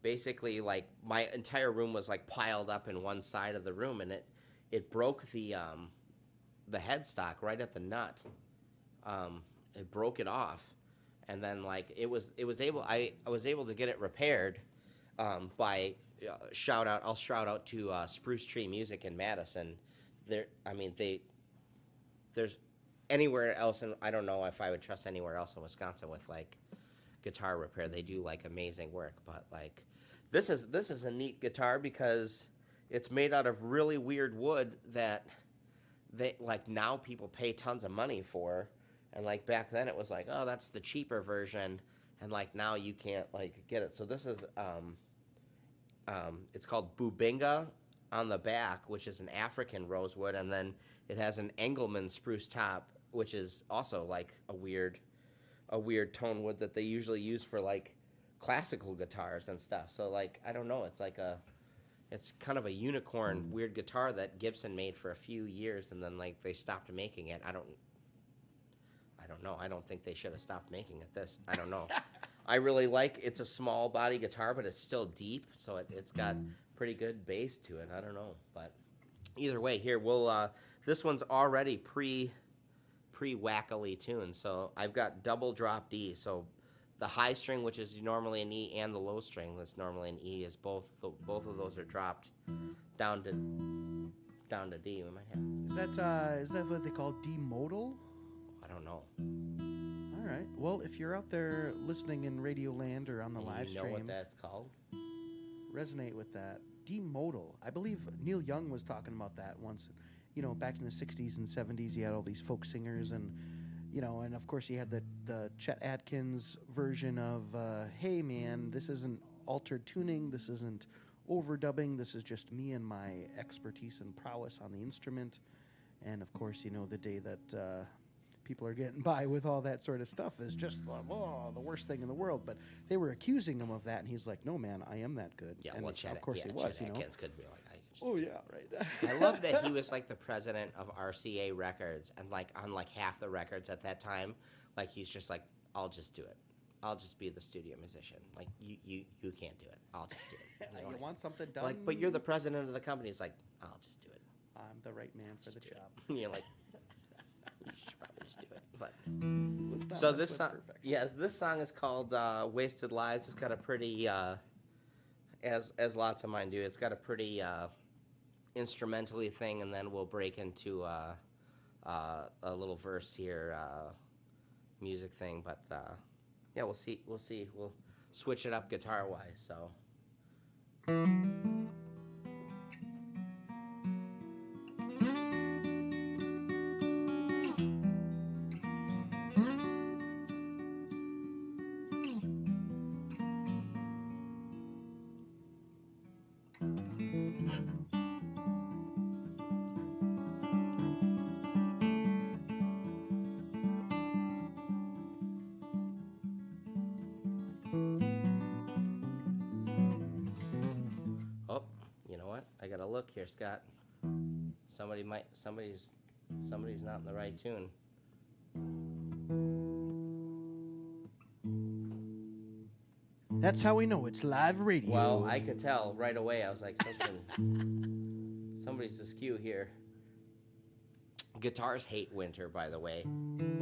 Speaker 8: basically like my entire room was like piled up in one side of the room, and it broke the headstock right at the nut. It broke it off, and then like I was able to get it repaired by I'll shout out to Spruce Tree Music in Madison. There's anywhere else, and I don't know if I would trust anywhere else in Wisconsin with like guitar repair. They do like amazing work, but like this is a neat guitar because it's made out of really weird wood that they like now people pay tons of money for, and like back then it was like, oh, that's the cheaper version, and like now you can't like get it. So this is it's called Bubinga on the back, which is an African rosewood, and then it has an Engelmann spruce top, which is also like a weird tone wood that they usually use for like classical guitars and stuff. So like I don't know, it's kind of a unicorn weird guitar that Gibson made for a few years, and then like they stopped making it. I don't know. I don't think they should have stopped making it. I don't know. I really like it's a small body guitar, but it's still deep, so it's got pretty good bass to it. I don't know, but either way, here we'll this one's already pre-wackily tuned. So I've got double drop D. So the high string, which is normally an E, and the low string that's normally an E, is both of those are dropped down to D. We might have.
Speaker 9: Is that what they call demodal?
Speaker 8: I don't know.
Speaker 9: All right. Well, if you're out there listening in Radio Land or on the live stream,
Speaker 8: you know what that's called?
Speaker 9: Resonate with that. Demodal. I believe Neil Young was talking about that once back in the 60s and 70s, you had all these folk singers, and and of course you had the Chet Atkins version of hey man, this isn't altered tuning, this isn't overdubbing, this is just me and my expertise and prowess on the instrument. And of course, the day that people are getting by with all that sort of stuff is just the worst thing in the world. But they were accusing him of that, and he's like, "No, man, I am that good."
Speaker 8: Yeah,
Speaker 9: and
Speaker 8: well,
Speaker 9: of course he was.
Speaker 8: Chet Atkins could be like,
Speaker 9: oh yeah, right.
Speaker 8: I love that he was like the president of RCA Records, and like on like half the records at that time, like he's just like, "I'll just do it. I'll just be the studio musician. Like you can't do it. I'll just do it."
Speaker 9: You
Speaker 8: like,
Speaker 9: want something done?
Speaker 8: Like, but you're the president of the company. It's like, "I'll just do it.
Speaker 9: I'm the right man for the job."
Speaker 8: You're like, you should probably just do it. But
Speaker 9: Let's not
Speaker 8: so
Speaker 9: mess
Speaker 8: this
Speaker 9: with
Speaker 8: song,
Speaker 9: perfection.
Speaker 8: yes, this song is called "Wasted Lives." It's got a pretty, as lots of mine do. It's got a pretty instrumentally thing, and then we'll break into a little verse here, music thing. But yeah, we'll see. We'll switch it up guitar wise. So. Oh, you know what? I gotta look here, Scott. Somebody's not in the right tune.
Speaker 9: That's how we know it's live radio.
Speaker 8: Well, I could tell right away. I was like, somebody's askew here. Guitars hate winter, by the way.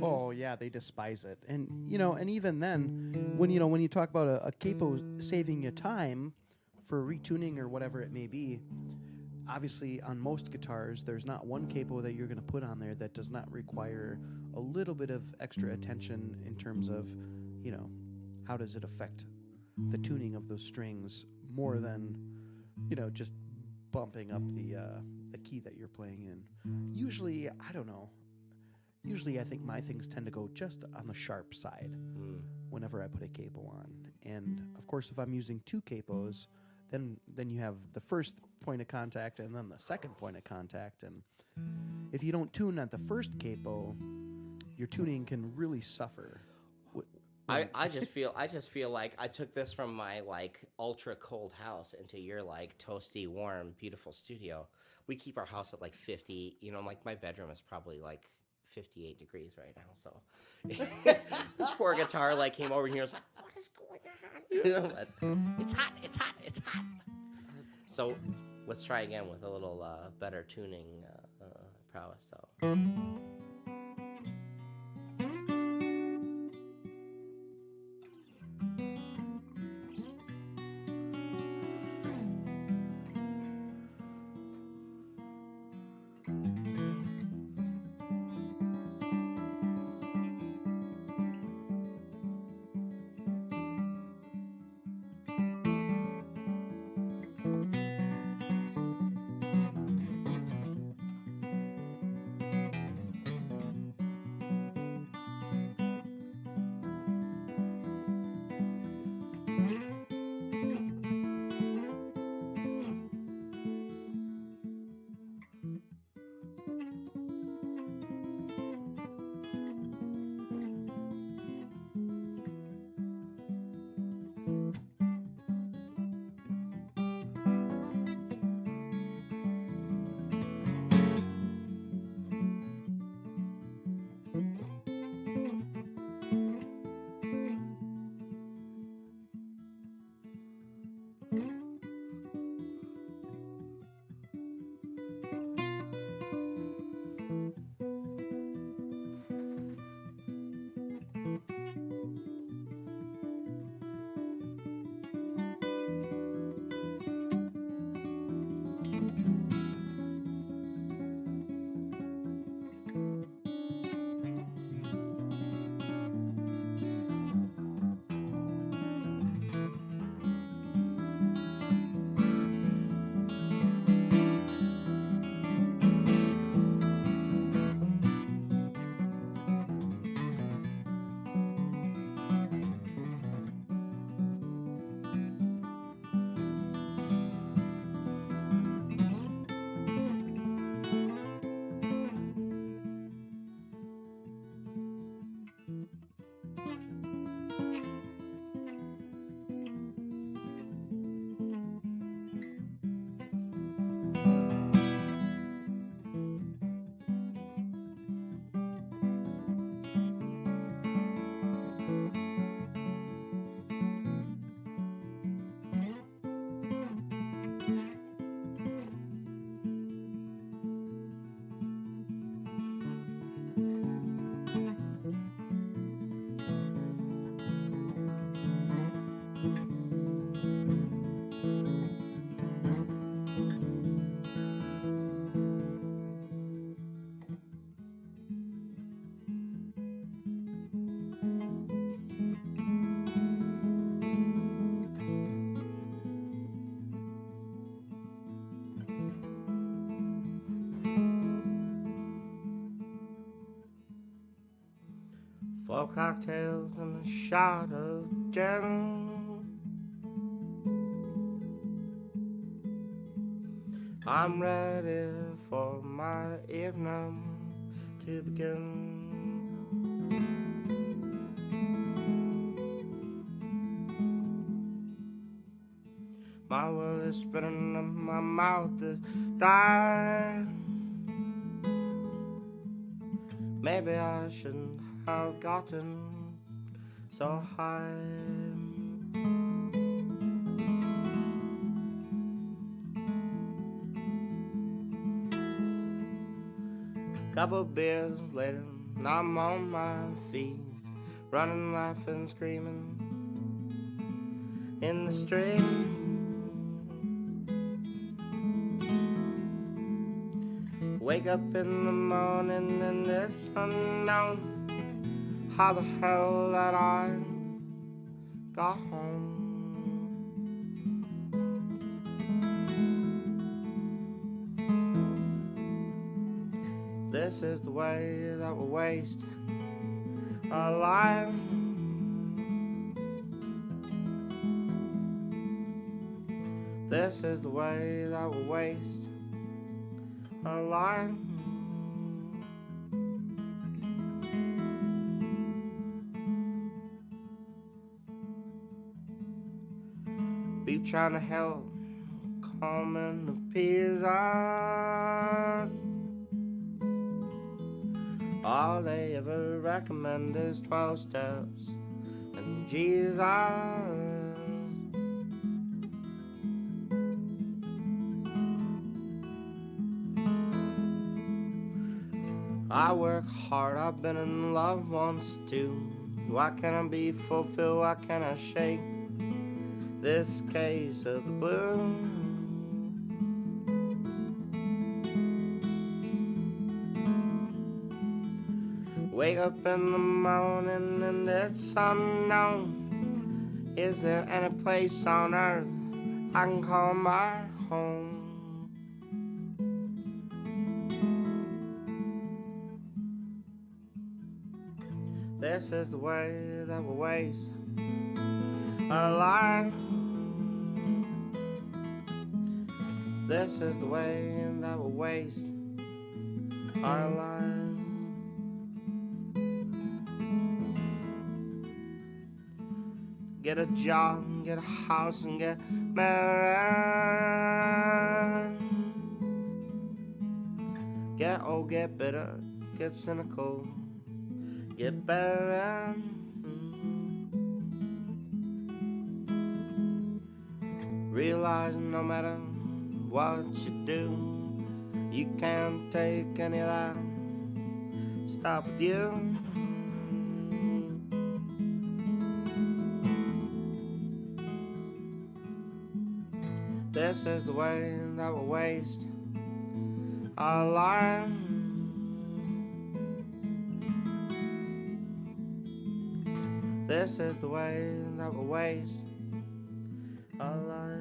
Speaker 9: Oh yeah, they despise it, and and even then, when you talk about a capo saving you time for retuning or whatever it may be, obviously on most guitars, there's not one capo that you're going to put on there that does not require a little bit of extra attention in terms of, how does it affect the tuning of those strings more than, just bumping up the key that you're playing in. Usually, I don't know. Usually, I think my things tend to go just on the sharp side whenever I put a capo on. And of course, if I'm using two capos, then you have the first point of contact and then the second point of contact. And if you don't tune at the first capo, your tuning can really suffer.
Speaker 8: I just feel like I took this from my like ultra cold house into your like toasty, warm, beautiful studio. We keep our house at like 50. Like my bedroom is probably like 58 degrees right now. So this poor guitar like came over here and was like, "What is going on?" But it's hot. It's hot. It's hot. So let's try again with a little better tuning prowess. So. Oh, cocktails and a shot of gin. I'm ready for my evening to begin. My world is spinning and my mouth is dry. Maybe I shouldn't have gotten so high. Couple beers later, and I'm on my feet, running, laughing, screaming in the street. Wake up in the morning and it's unknown how the hell that I got home. This is the way that we waste our life. This is the way that we waste our life. Be trying to help calm and appease us. All they ever recommend is 12 steps and Jesus. I work hard, I've been in love once too. Why can't I be fulfilled? Why can't I shake this case of the blues? Wake up in the morning and it's unknown. Is there any place on earth I can call my home? This is the way that we waste our life. This is the way that we waste our lives. Get a job, get a house, and get married. Get old, get bitter, get cynical, get better. Realize no matter what you do, you can't take any of that stuff with you. This is the way that we waste our life. This is the way that we waste our life.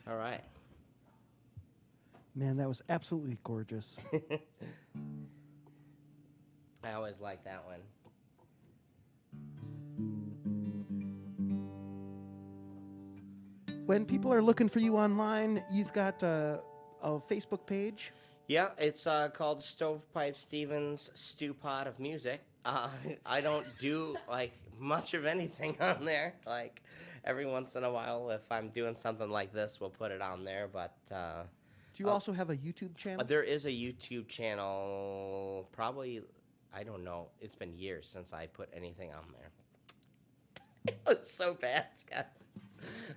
Speaker 8: All right.
Speaker 9: Man, that was absolutely gorgeous.
Speaker 8: I always like that one.
Speaker 9: When people are looking for you online, you've got a Facebook page.
Speaker 8: Yeah, it's called Stovepipe Stephens Stew Pot of Music. I don't do like much of anything on there. Like every once in a while, if I'm doing something like this, we'll put it on there. But
Speaker 9: Do you also have a YouTube channel?
Speaker 8: there is a YouTube channel. Probably, I don't know. It's been years since I put anything on there. It's so bad, Scott.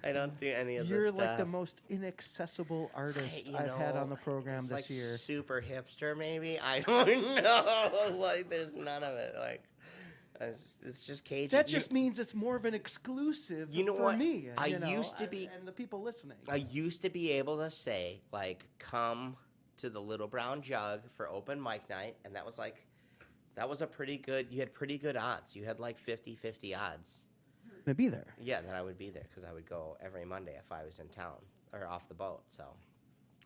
Speaker 8: I don't do any of this
Speaker 9: You're
Speaker 8: stuff.
Speaker 9: like the most inaccessible artist
Speaker 8: You
Speaker 9: I've had
Speaker 8: know,
Speaker 9: on the program
Speaker 8: it's
Speaker 9: this
Speaker 8: like
Speaker 9: year.
Speaker 8: super hipster, maybe. I don't know. Like, there's none of it. Like, it's just Cajun.
Speaker 9: That just means it's more of an exclusive
Speaker 8: You know
Speaker 9: for
Speaker 8: what?
Speaker 9: me.
Speaker 8: I
Speaker 9: you know,
Speaker 8: used to be-
Speaker 9: and the people listening.
Speaker 8: I used to be able to say, like, come to the Little Brown Jug for open mic night, and that was like, that was a pretty good, you had pretty good odds. You had like 50-50 odds.
Speaker 9: To be there.
Speaker 8: Yeah, then I would be there because I would go every Monday if I was in town or off the boat. So,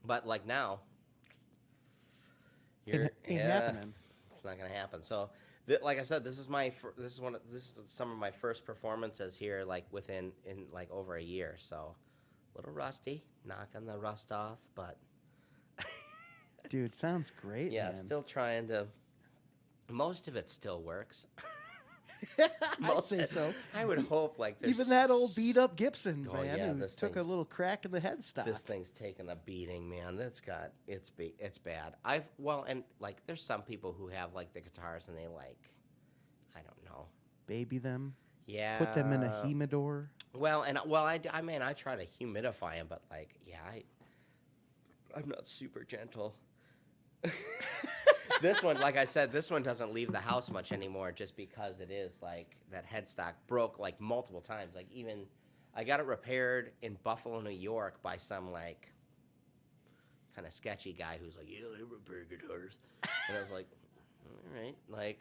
Speaker 8: but like now,
Speaker 9: Ain't happening.
Speaker 8: It's not gonna happen. So, like I said, this is some of my first performances here, like in like over a year. So, a little rusty, knocking the rust off, but
Speaker 9: Dude, sounds great.
Speaker 8: yeah,
Speaker 9: man.
Speaker 8: still trying to. Most of it still works.
Speaker 9: I'd say so.
Speaker 8: I would hope like there's
Speaker 9: Even that old beat up Gibson,
Speaker 8: Oh,
Speaker 9: man,
Speaker 8: yeah,
Speaker 9: who
Speaker 8: this
Speaker 9: took a
Speaker 8: thing's-
Speaker 9: little crack in the headstock.
Speaker 8: This thing's taken a beating, man. It's bad. And like there's some people who have like the guitars and they like, I don't know.
Speaker 9: Baby them.
Speaker 8: Yeah.
Speaker 9: Put them in a humidor.
Speaker 8: Well, I try to humidify them, but like, yeah, I'm not super gentle. This one, like I said, this one doesn't leave the house much anymore just because it is like that headstock broke like multiple times. Like even I got it repaired in Buffalo, New York by some like kind of sketchy guy who's like, yeah, they repair guitars. And I was like, all right, like,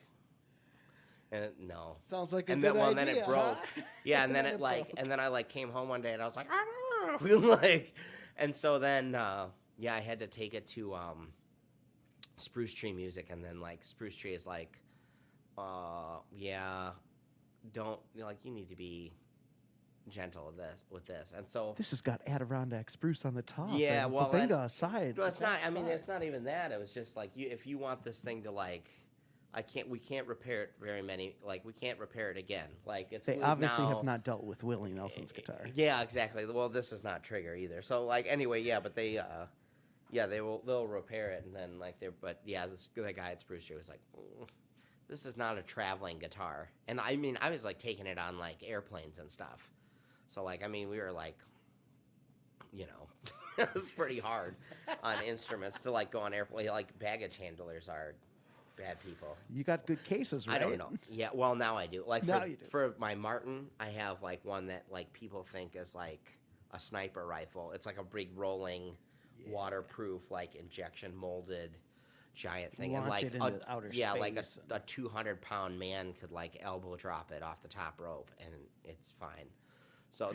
Speaker 8: and no.
Speaker 9: Sounds like a
Speaker 8: And
Speaker 9: good
Speaker 8: then, well,
Speaker 9: idea.
Speaker 8: then it broke.
Speaker 9: huh?
Speaker 8: Yeah, and then it like, and then I like came home one day and I was like, like, and so then, yeah, I had to take it to Spruce Tree Music, and then like Spruce Tree is like, yeah, don't like you need to be gentle with this, and so
Speaker 9: This has got Adirondack spruce on the top.
Speaker 8: Yeah,
Speaker 9: and
Speaker 8: well,
Speaker 9: Babenga sides.
Speaker 8: no, it's not. I mean,
Speaker 9: side.
Speaker 8: it's not even that. It was just like if you want this thing to like, we can't repair it we can't repair it again. Like it's
Speaker 9: They
Speaker 8: glued
Speaker 9: obviously
Speaker 8: now.
Speaker 9: have not dealt with Willie Nelson's guitar.
Speaker 8: Yeah, exactly. Well, this is not Trigger either. So like anyway, yeah, but they they'll repair it and then like the guy at Spruce Tree was like, this is not a traveling guitar. And I mean, I was like taking it on like airplanes and stuff. So like I mean, we were like, you know, it's pretty hard on instruments to like go on airplane. Like baggage handlers are bad people.
Speaker 9: You got good cases, right?
Speaker 8: I don't know. Yeah, well now I do. Like
Speaker 9: Now you do.
Speaker 8: for my Martin, I have like one that like people think is like a sniper rifle. It's like a big rolling, waterproof, like injection molded giant thing.
Speaker 9: Launch
Speaker 8: and like
Speaker 9: it into outer
Speaker 8: like
Speaker 9: space
Speaker 8: a 200-pound man could like elbow drop it off the top rope and it's fine. So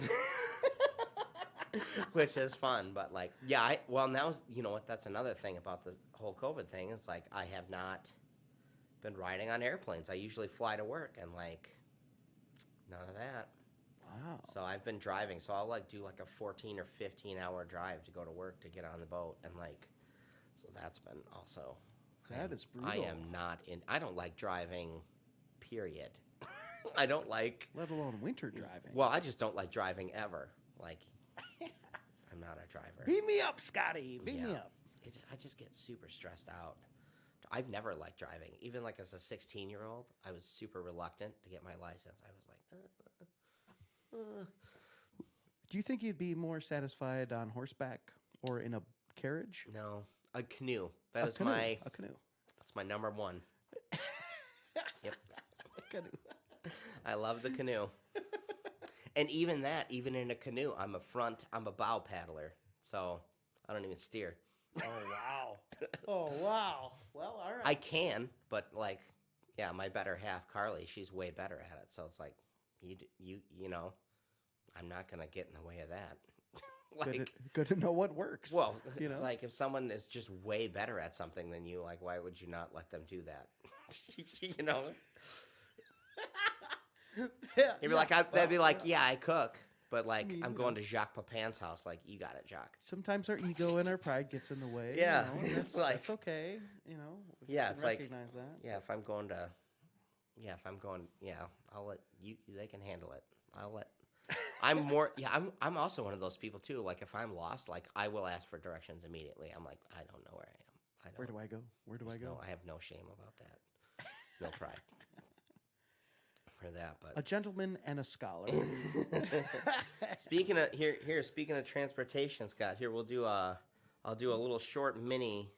Speaker 8: which is fun, but like yeah, now you know what, that's another thing about the whole COVID thing. It's like I have not been riding on airplanes. I usually fly to work and like none of that.
Speaker 9: Wow.
Speaker 8: So I've been driving. So I'll like do like a 14 or 15 hour drive to go to work to get on the boat. And like, so that's been also.
Speaker 9: That is brutal.
Speaker 8: I don't like driving, period. I don't like.
Speaker 9: Let alone winter driving.
Speaker 8: Well, I just don't like driving ever. Like, I'm not a driver.
Speaker 9: Beat me up, Scotty. Beat me
Speaker 8: Yeah.
Speaker 9: up.
Speaker 8: I just get super stressed out. I've never liked driving. Even like as a 16-year-old, I was super reluctant to get my license. I was like,
Speaker 9: Do you think you'd be more satisfied on horseback or in a carriage?
Speaker 8: no, a canoe.
Speaker 9: A
Speaker 8: That is
Speaker 9: canoe.
Speaker 8: my.
Speaker 9: A canoe.
Speaker 8: That's my number one. Yep.
Speaker 9: A canoe.
Speaker 8: I love the canoe. And even in a canoe, I'm a bow paddler. So I don't even steer.
Speaker 9: Oh wow. Oh wow. Well, all right.
Speaker 8: I can, but like, yeah, my better half, Carly, she's way better at it. So it's like, you know, I'm not going to get in the way of that. Like,
Speaker 9: good to know what works.
Speaker 8: well,
Speaker 9: you
Speaker 8: it's
Speaker 9: know?
Speaker 8: like if someone is just way better at something than you, like, why would you not let them do that? You know?
Speaker 9: Yeah,
Speaker 8: They'd be like, I cook, But like,
Speaker 9: mean,
Speaker 8: I'm
Speaker 9: you
Speaker 8: going
Speaker 9: know.
Speaker 8: to Jacques Pepin's house. Like, you got it, Jacques.
Speaker 9: Sometimes our ego and our pride gets in the way.
Speaker 8: Yeah,
Speaker 9: you know,
Speaker 8: it's like-
Speaker 9: that's okay. You know, we
Speaker 8: Yeah,
Speaker 9: can
Speaker 8: it's like-
Speaker 9: recognize that.
Speaker 8: Yeah, if I'm going, I'll let you. They can handle it. I'm also one of those people too. Like, if I'm lost, like, I will ask for directions immediately. I'm like, I don't know where I am.
Speaker 9: Where do I go? Where do I go?
Speaker 8: No, I have no shame about that. No pride for that.
Speaker 9: A
Speaker 8: But
Speaker 9: gentleman and a scholar.
Speaker 8: speaking of transportation, Scott, here I'll do a little short mini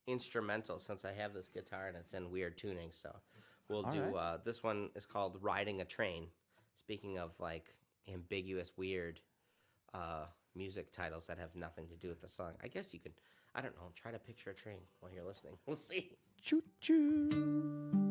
Speaker 8: instrumental since I have this guitar and it's in weird tuning. So we'll
Speaker 9: All
Speaker 8: do
Speaker 9: right.
Speaker 8: this one is called Riding a Train. Speaking of like ambiguous, weird music titles that have nothing to do with the song, I guess you could, I don't know, try to picture a train while you're listening. We'll see.
Speaker 9: Choo choo.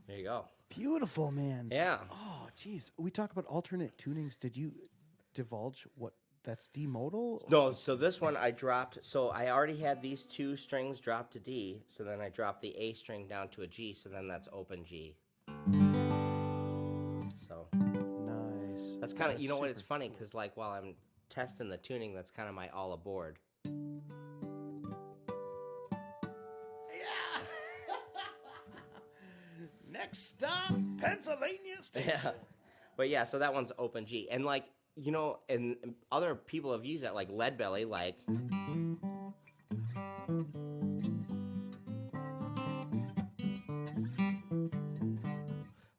Speaker 8: There you go.
Speaker 9: Beautiful, man.
Speaker 8: Yeah.
Speaker 9: Oh, geez. We talk about alternate tunings. Did you divulge what that's D modal?
Speaker 8: No, so this one I dropped. So I already had these two strings dropped to D. So then I dropped the A string down to a G. So then that's open G. So
Speaker 9: Nice.
Speaker 8: that's kind of,
Speaker 9: That's
Speaker 8: you know what?
Speaker 9: super
Speaker 8: It's funny
Speaker 9: cool.
Speaker 8: because like while I'm testing the tuning, that's kind of my all aboard.
Speaker 9: Next stop, Pennsylvania Station.
Speaker 8: Yeah. But yeah, so that one's open G. And like, you know, and other people have used that, like Lead Belly, like.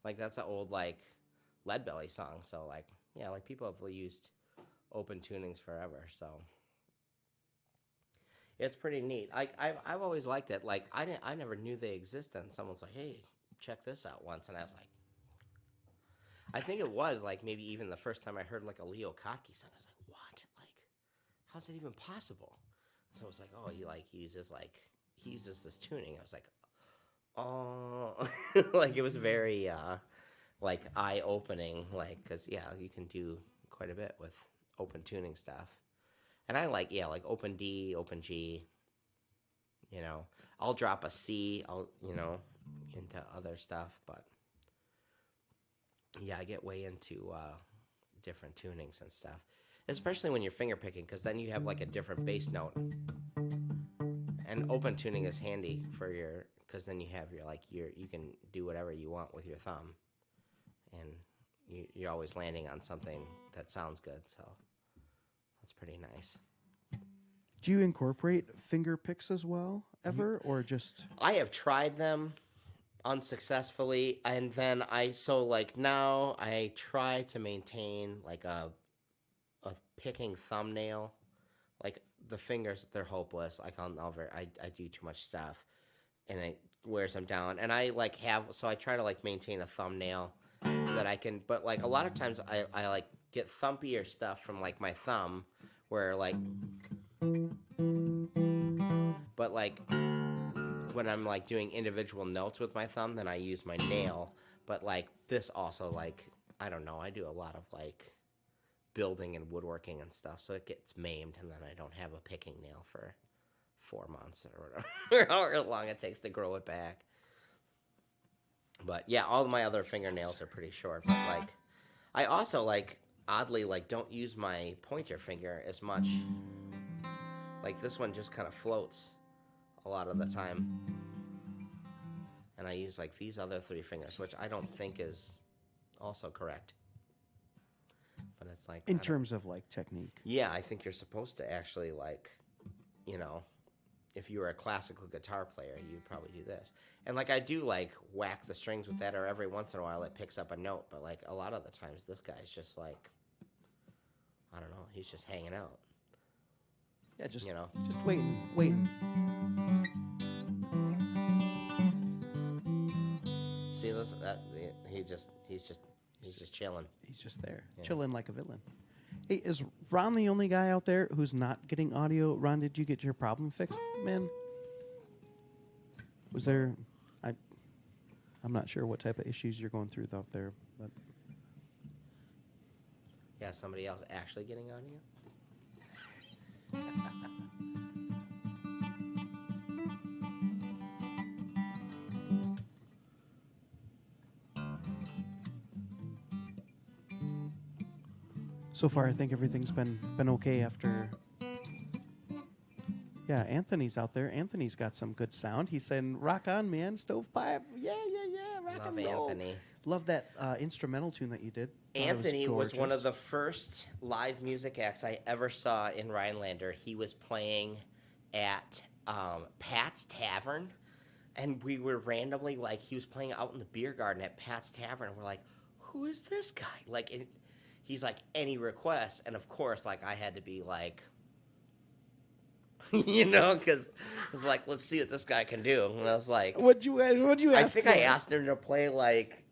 Speaker 8: Like, that's an old, like, Lead Belly song. So, like, yeah, like, people have used open tunings forever, so. It's pretty neat. I've always liked it. Like, I never knew they existed. And someone's like, hey, check this out once. And I was like, I think it was like maybe even the first time I heard like a Leo Kottke song. I was like, what? Like, how's that even possible? So I was like, oh, he uses this tuning. I was like, oh, like it was very like eye opening, like because yeah, you can do quite a bit with open tuning stuff. And I like like open D, open G. You know, I'll drop a C. into other stuff, but yeah, I get way into different tunings and stuff, especially when you're finger picking, because then you have like a different bass note. And open tuning is handy for your, because then you have your you can do whatever you want with your thumb, and you're always landing on something that sounds good. So that's pretty nice.
Speaker 9: Do you incorporate finger picks as well, ever, or just?
Speaker 8: I have tried them unsuccessfully, and then now I try to maintain like a picking thumbnail. Like the fingers, they're hopeless. I do too much stuff, and it wears them down. And I try to like maintain a thumbnail that I can. But like a lot of times, I like get thumpier stuff from like my thumb, where like, but like when I'm like doing individual notes with my thumb, then I use my nail. But like this also, like, I don't know, I do a lot of like building and woodworking and stuff, so it gets maimed, and then I don't have a picking nail for 4 months or whatever, however long it takes to grow it back. But yeah, all of my other fingernails are pretty short. But like, I also like oddly like don't use my pointer finger as much. Like this one just kind of floats a lot of the time, and I use like these other 3 fingers, which I don't think is also correct. But it's like
Speaker 9: In terms of like technique.
Speaker 8: Yeah, I think you're supposed to actually like, you know, if you were a classical guitar player, you'd probably do this. And like I do like whack the strings with that, or every once in a while it picks up a note. But like a lot of the times, this guy's just like, I don't know, he's just hanging out.
Speaker 9: Yeah, just
Speaker 8: you know,
Speaker 9: just waiting.
Speaker 8: See this? He's just chilling.
Speaker 9: He's just there,
Speaker 8: Yeah.
Speaker 9: chilling like a villain. Hey, is Ron the only guy out there who's not getting audio? Ron, did you get your problem fixed, man? Was there? I'm not sure what type of issues you're going through out there, but
Speaker 8: Yeah, somebody else actually getting audio?
Speaker 9: so far I think everything's been okay after. Yeah, Anthony's out there. Anthony's got some good sound. He's saying, "Rock on, man, Stovepipe, yeah, rock
Speaker 8: Love
Speaker 9: and roll."
Speaker 8: Anthony.
Speaker 9: Love that instrumental tune that you did. Thought it
Speaker 8: Anthony was one
Speaker 9: gorgeous.
Speaker 8: of the first live music acts I ever saw in Rhinelander. He was playing at Pat's Tavern, and we were randomly like, he was playing out in the beer garden at Pat's Tavern, and we're like, who is this guy? Like, he's like, any requests? And of course, like, I had to be like, you know, because it's like, let's see what this guy can do. And I was like,
Speaker 9: What'd you ask?
Speaker 8: I think
Speaker 9: for?
Speaker 8: I asked him to play like,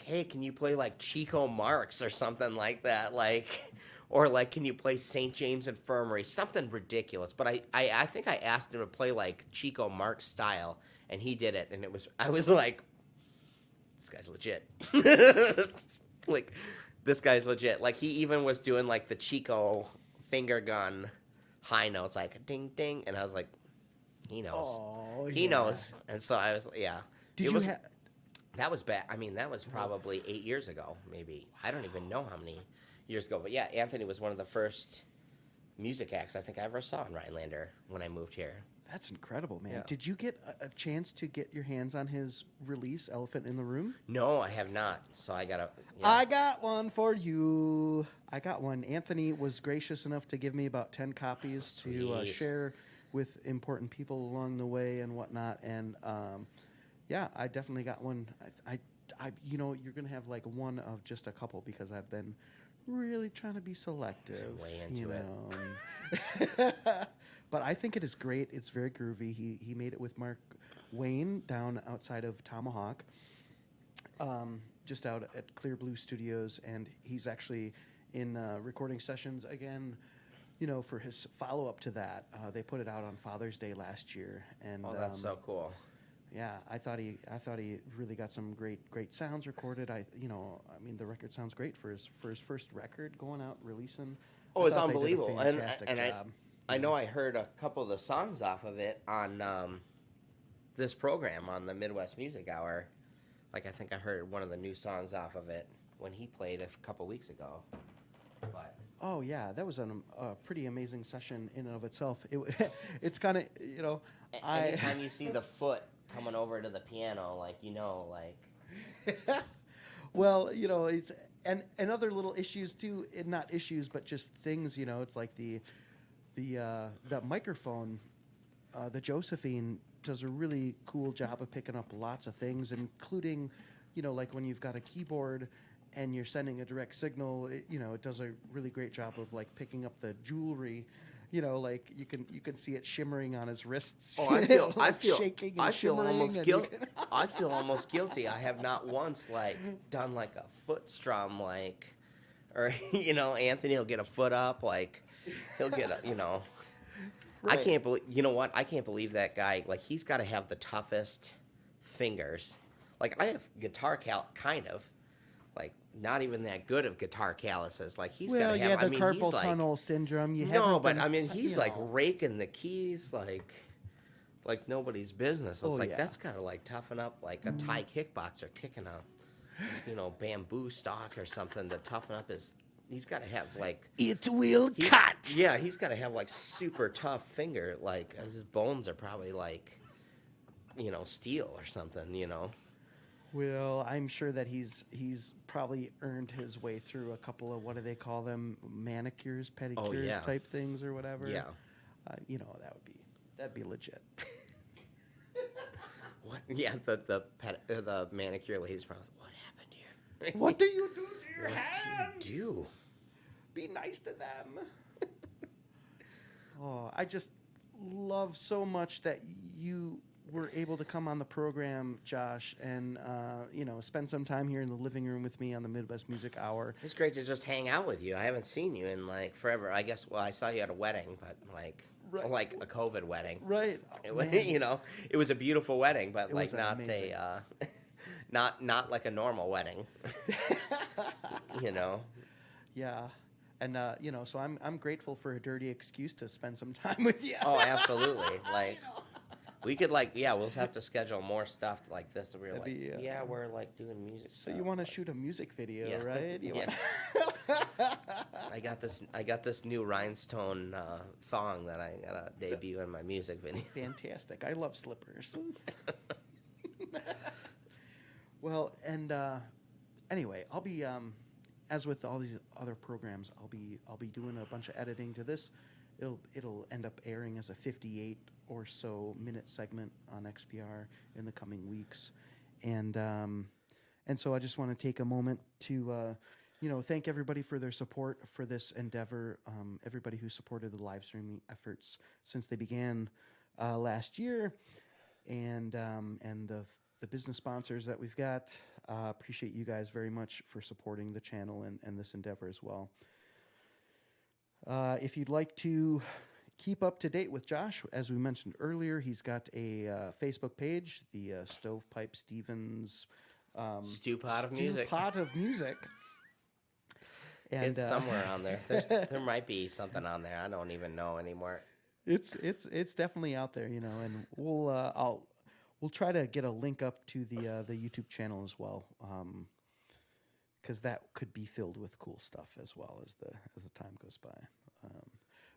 Speaker 8: hey, can you play like Chico Marx or something like that? Like, or like, can you play St. James Infirmary? Something ridiculous. But I think I asked him to play like Chico Marx style, and he did it. And I was like, this guy's legit. Like, this guy's legit. Like, he even was doing like the Chico finger gun high notes, like ding, ding. And I was like, he knows.
Speaker 9: Oh,
Speaker 8: He knows. And so I was, yeah.
Speaker 9: Did
Speaker 8: It
Speaker 9: you
Speaker 8: was-
Speaker 9: have?
Speaker 8: That was bad. I mean, that was probably 8 years ago, maybe. I don't even know how many years ago. But yeah, Anthony was one of the first music acts I think I ever saw in Rhinelander when I moved here.
Speaker 9: That's incredible, man.
Speaker 8: Yeah.
Speaker 9: Did you get a chance to get your hands on his release, Elephant in the Room?
Speaker 8: No, I have not. So I gotta. Yeah.
Speaker 9: I got one for you. I got one. Anthony was gracious enough to give me about 10 copies to
Speaker 8: Sweet.
Speaker 9: share with important people along the way and whatnot. And yeah, I definitely got one. I you know, you're gonna have like one of just a couple because I've been really trying to be selective.
Speaker 8: Way into
Speaker 9: it. But I think it is great. It's very groovy. He made it with Mark Wayne down outside of Tomahawk, just out at Clear Blue Studios, and he's actually in recording sessions again. You know, for his follow up to that, they put it out on Father's Day last year, and
Speaker 8: Oh, that's so cool.
Speaker 9: yeah, I thought he really got some great sounds recorded. I mean, the record sounds great for his first record going out releasing.
Speaker 8: Oh,
Speaker 9: I
Speaker 8: it's
Speaker 9: thought they did a
Speaker 8: unbelievable.
Speaker 9: fantastic
Speaker 8: And
Speaker 9: job.
Speaker 8: I know I heard a couple of the songs off of it on this program on the Midwest Music Hour. Like, I think I heard one of the new songs off of it when he played a couple weeks ago. But
Speaker 9: Oh yeah, that was a pretty amazing session in and of itself. It's kind of, you know,
Speaker 8: anytime you see the foot coming over to the piano, like, you know, like...
Speaker 9: Well, you know, it's and other little issues too. Not issues, but just things. You know, it's like the microphone, the Josephine does a really cool job of picking up lots of things, including, you know, like when you've got a keyboard and you're sending a direct signal. You know, it does a really great job of like picking up the jewelry. You know, like you can see it shimmering on his wrists.
Speaker 8: Oh, I feel shaking. I feel almost guilty. I feel almost guilty. I have not once like done like a foot strum, like, or you know, Anthony will get a foot up, like he'll get a, you know. Right. I can't believe. You know what? I can't believe that guy. Like he's got to have the toughest fingers. Like I have guitar kind of. Like not even that good of guitar calluses. Like he's got to have.
Speaker 9: The carpal tunnel syndrome.
Speaker 8: He's like raking the keys like nobody's business. It's that's got to like toughen up like a Thai kickboxer kicking a, you know, bamboo stalk or something to toughen up his. He's got to have like
Speaker 9: it will cut.
Speaker 8: Yeah, he's got to have like super tough finger. Like his bones are probably like, you know, steel or something. You know.
Speaker 9: Well, I'm sure that he's probably earned his way through a couple of, what do they call them, manicures, pedicures type things or whatever.
Speaker 8: Yeah.
Speaker 9: You know, that'd be legit.
Speaker 8: What? Yeah, the manicure lady's probably like, what happened here?
Speaker 9: What do you do to your hands?
Speaker 8: What do you do?
Speaker 9: Be nice to them. Oh, I just love so much that you were able to come on the program, Josh, and you know, spend some time here in the living room with me on the Midwest Music Hour.
Speaker 8: It's great to just hang out with you. I haven't seen you in like forever. I guess. Well, I saw you at a wedding, but like a COVID wedding.
Speaker 9: Right.
Speaker 8: You know, it was a beautiful wedding, but like not amazing. Not like a normal wedding. You know.
Speaker 9: Yeah. And you know, so I'm grateful for a dirty excuse to spend some time with you.
Speaker 8: Oh, absolutely. Like. We could we'll have to schedule more stuff like this. We're we're like doing music.
Speaker 9: So stuff, you want to shoot a music video, right?
Speaker 8: I got this new rhinestone thong that I gotta debut in my music video.
Speaker 9: Fantastic! I love slippers. Well, and anyway, I'll be as with all these other programs, I'll be doing a bunch of editing to this. It'll end up airing as a 58 or so minute segment on XPR in the coming weeks, and so I just want to take a moment to you know, thank everybody for their support for this endeavor. Everybody who supported the live streaming efforts since they began last year, and the business sponsors that we've got. Appreciate you guys very much for supporting the channel and this endeavor as well. If you'd like to keep up to date with Josh, as we mentioned earlier, he's got a Facebook page, the Stovepipe Stephens
Speaker 8: Stew Pot of Music. And, it's somewhere on there. There might be something on there. I don't even know anymore.
Speaker 9: It's definitely out there, you know, and we'll try to get a link up to the YouTube channel as well. Because that could be filled with cool stuff as well as the time goes by.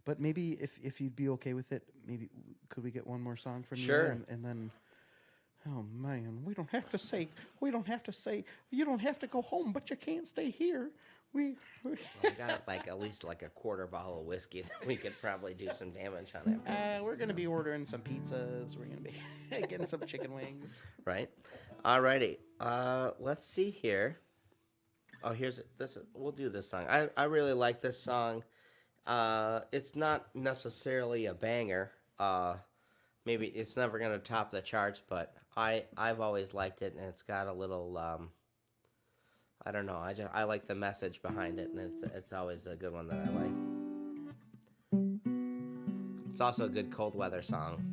Speaker 9: But maybe if you'd be okay with it, maybe could we get one more song from you?
Speaker 8: Sure.
Speaker 9: And then, oh man, we don't have to say you don't have to go home, but you can't stay here. We
Speaker 8: got like at least like a quarter bottle of whiskey that we could probably do some damage on it.
Speaker 9: We're gonna be ordering some pizzas. We're gonna be getting some chicken wings.
Speaker 8: Right. Alrighty. Let's see here. Oh, here's this. We'll do this song. I really like this song. It's not necessarily a banger. Maybe it's never gonna top the charts, but I've always liked it, and it's got a little. I don't know. I like the message behind it, and it's always a good one that I like. It's also a good cold weather song.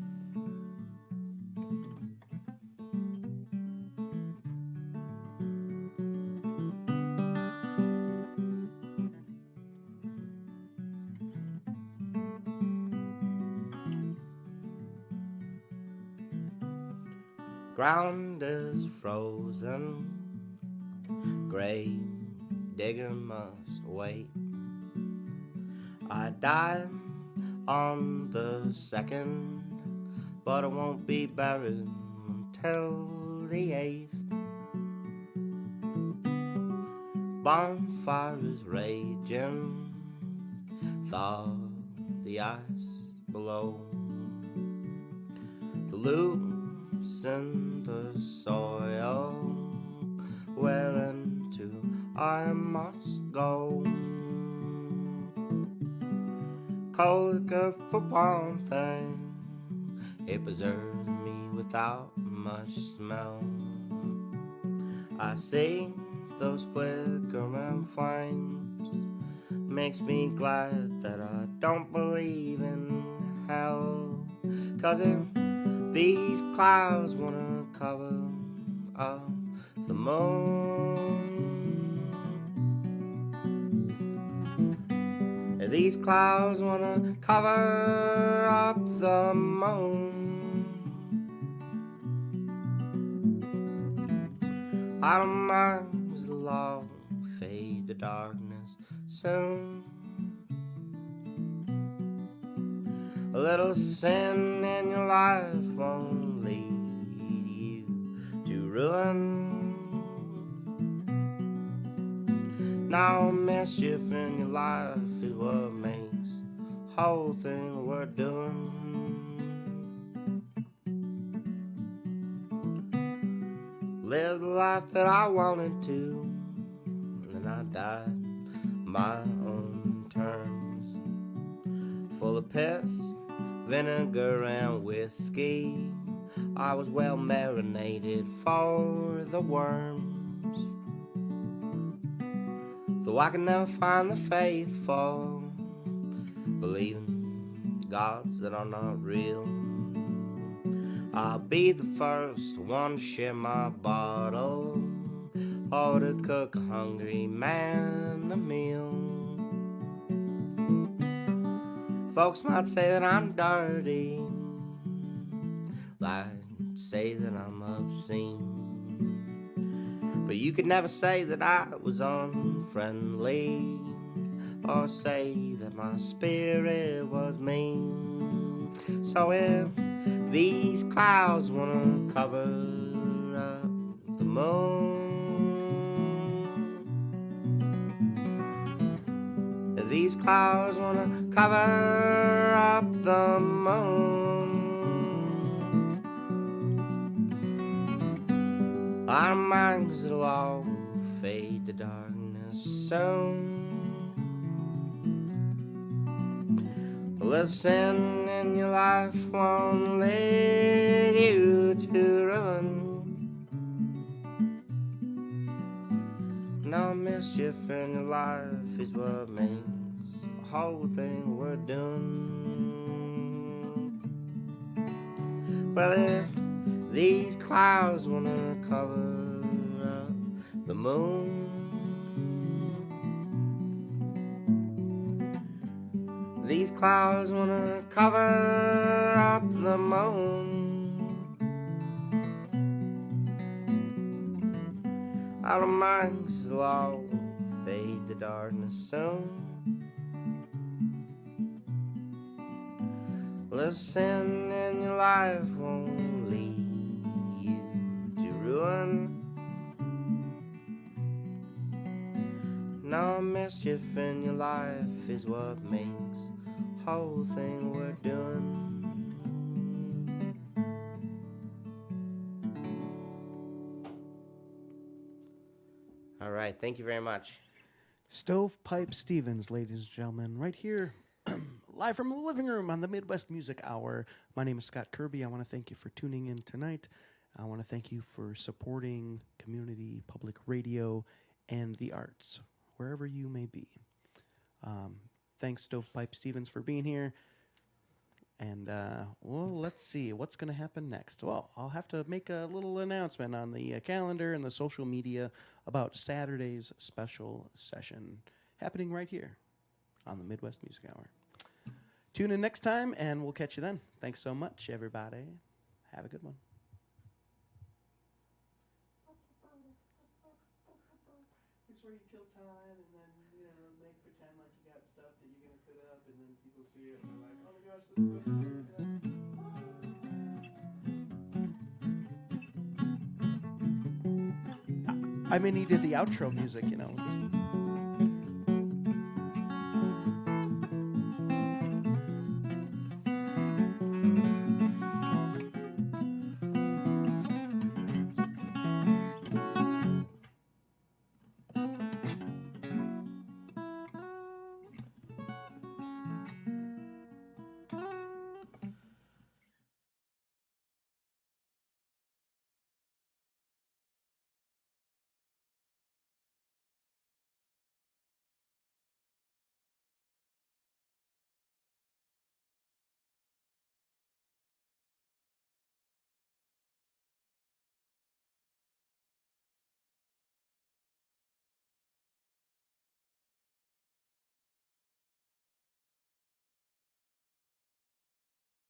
Speaker 8: ground is frozen. Grave digger must wait. I died on the 2nd, but I won't be buried until the 8th. Bonfire is raging, thaw the ice below. The loosen the soil, whereinto I must go. Cold liquor for one thing, it preserves me without much smell. I see those flickering flames, makes me glad that I don't believe in hell. 'Cause if these clouds wanna cover up the moon, if these clouds wanna cover up the moon, I don't mind the law fade to darkness soon. A little sin in your life won't lead you to ruin. Now mischief in your life is what makes the whole thing worth doing. Live the life that I wanted to, and then I died my own terms. Full of piss, vinegar and whiskey, I was well marinated for the worms. Though I can never find the faithful, believing gods that are not real, I'll be the first one to share my bottle, or to cook a hungry man a meal. Folks might say that I'm dirty, like say that I'm obscene, but you could never say that I was unfriendly, or say that my spirit was mean. So if these clouds wanna cover up the moon, if these clouds wanna cover up the moon, our minds will all fade to darkness soon. Listen, in your life won't lead you to ruin. No mischief in your life is what makes the whole thing worth doing. Well, if these clouds wanna cover up the moon, these clouds wanna cover up the moon, our minds will all fade to darkness soon. Listen, in your life won't lead you to ruin. No mischief in your life is what makes the whole thing worth doing. All right, thank you very much.
Speaker 9: Stovepipe Stephens, ladies and gentlemen, right here, live from the living room on the Midwest Music Hour. My name is Scott Kirby. I want to thank you for tuning in tonight. I want to thank you for supporting community public radio and the arts, wherever you may be. Thanks, Stovepipe Stephens, for being here. And, well, let's see. What's going to happen next? Well, I'll have to make a little announcement on the calendar and the social media about Saturday's special session happening right here on the Midwest Music Hour. Tune in next time, and we'll catch you then. Thanks so much, everybody. Have a good one. where you kill time and then, you know, make pretend like you got stuff that you're going to put up, and then people see it and they're like, oh my gosh, this is so cool. I mean, he did the outro music, you know.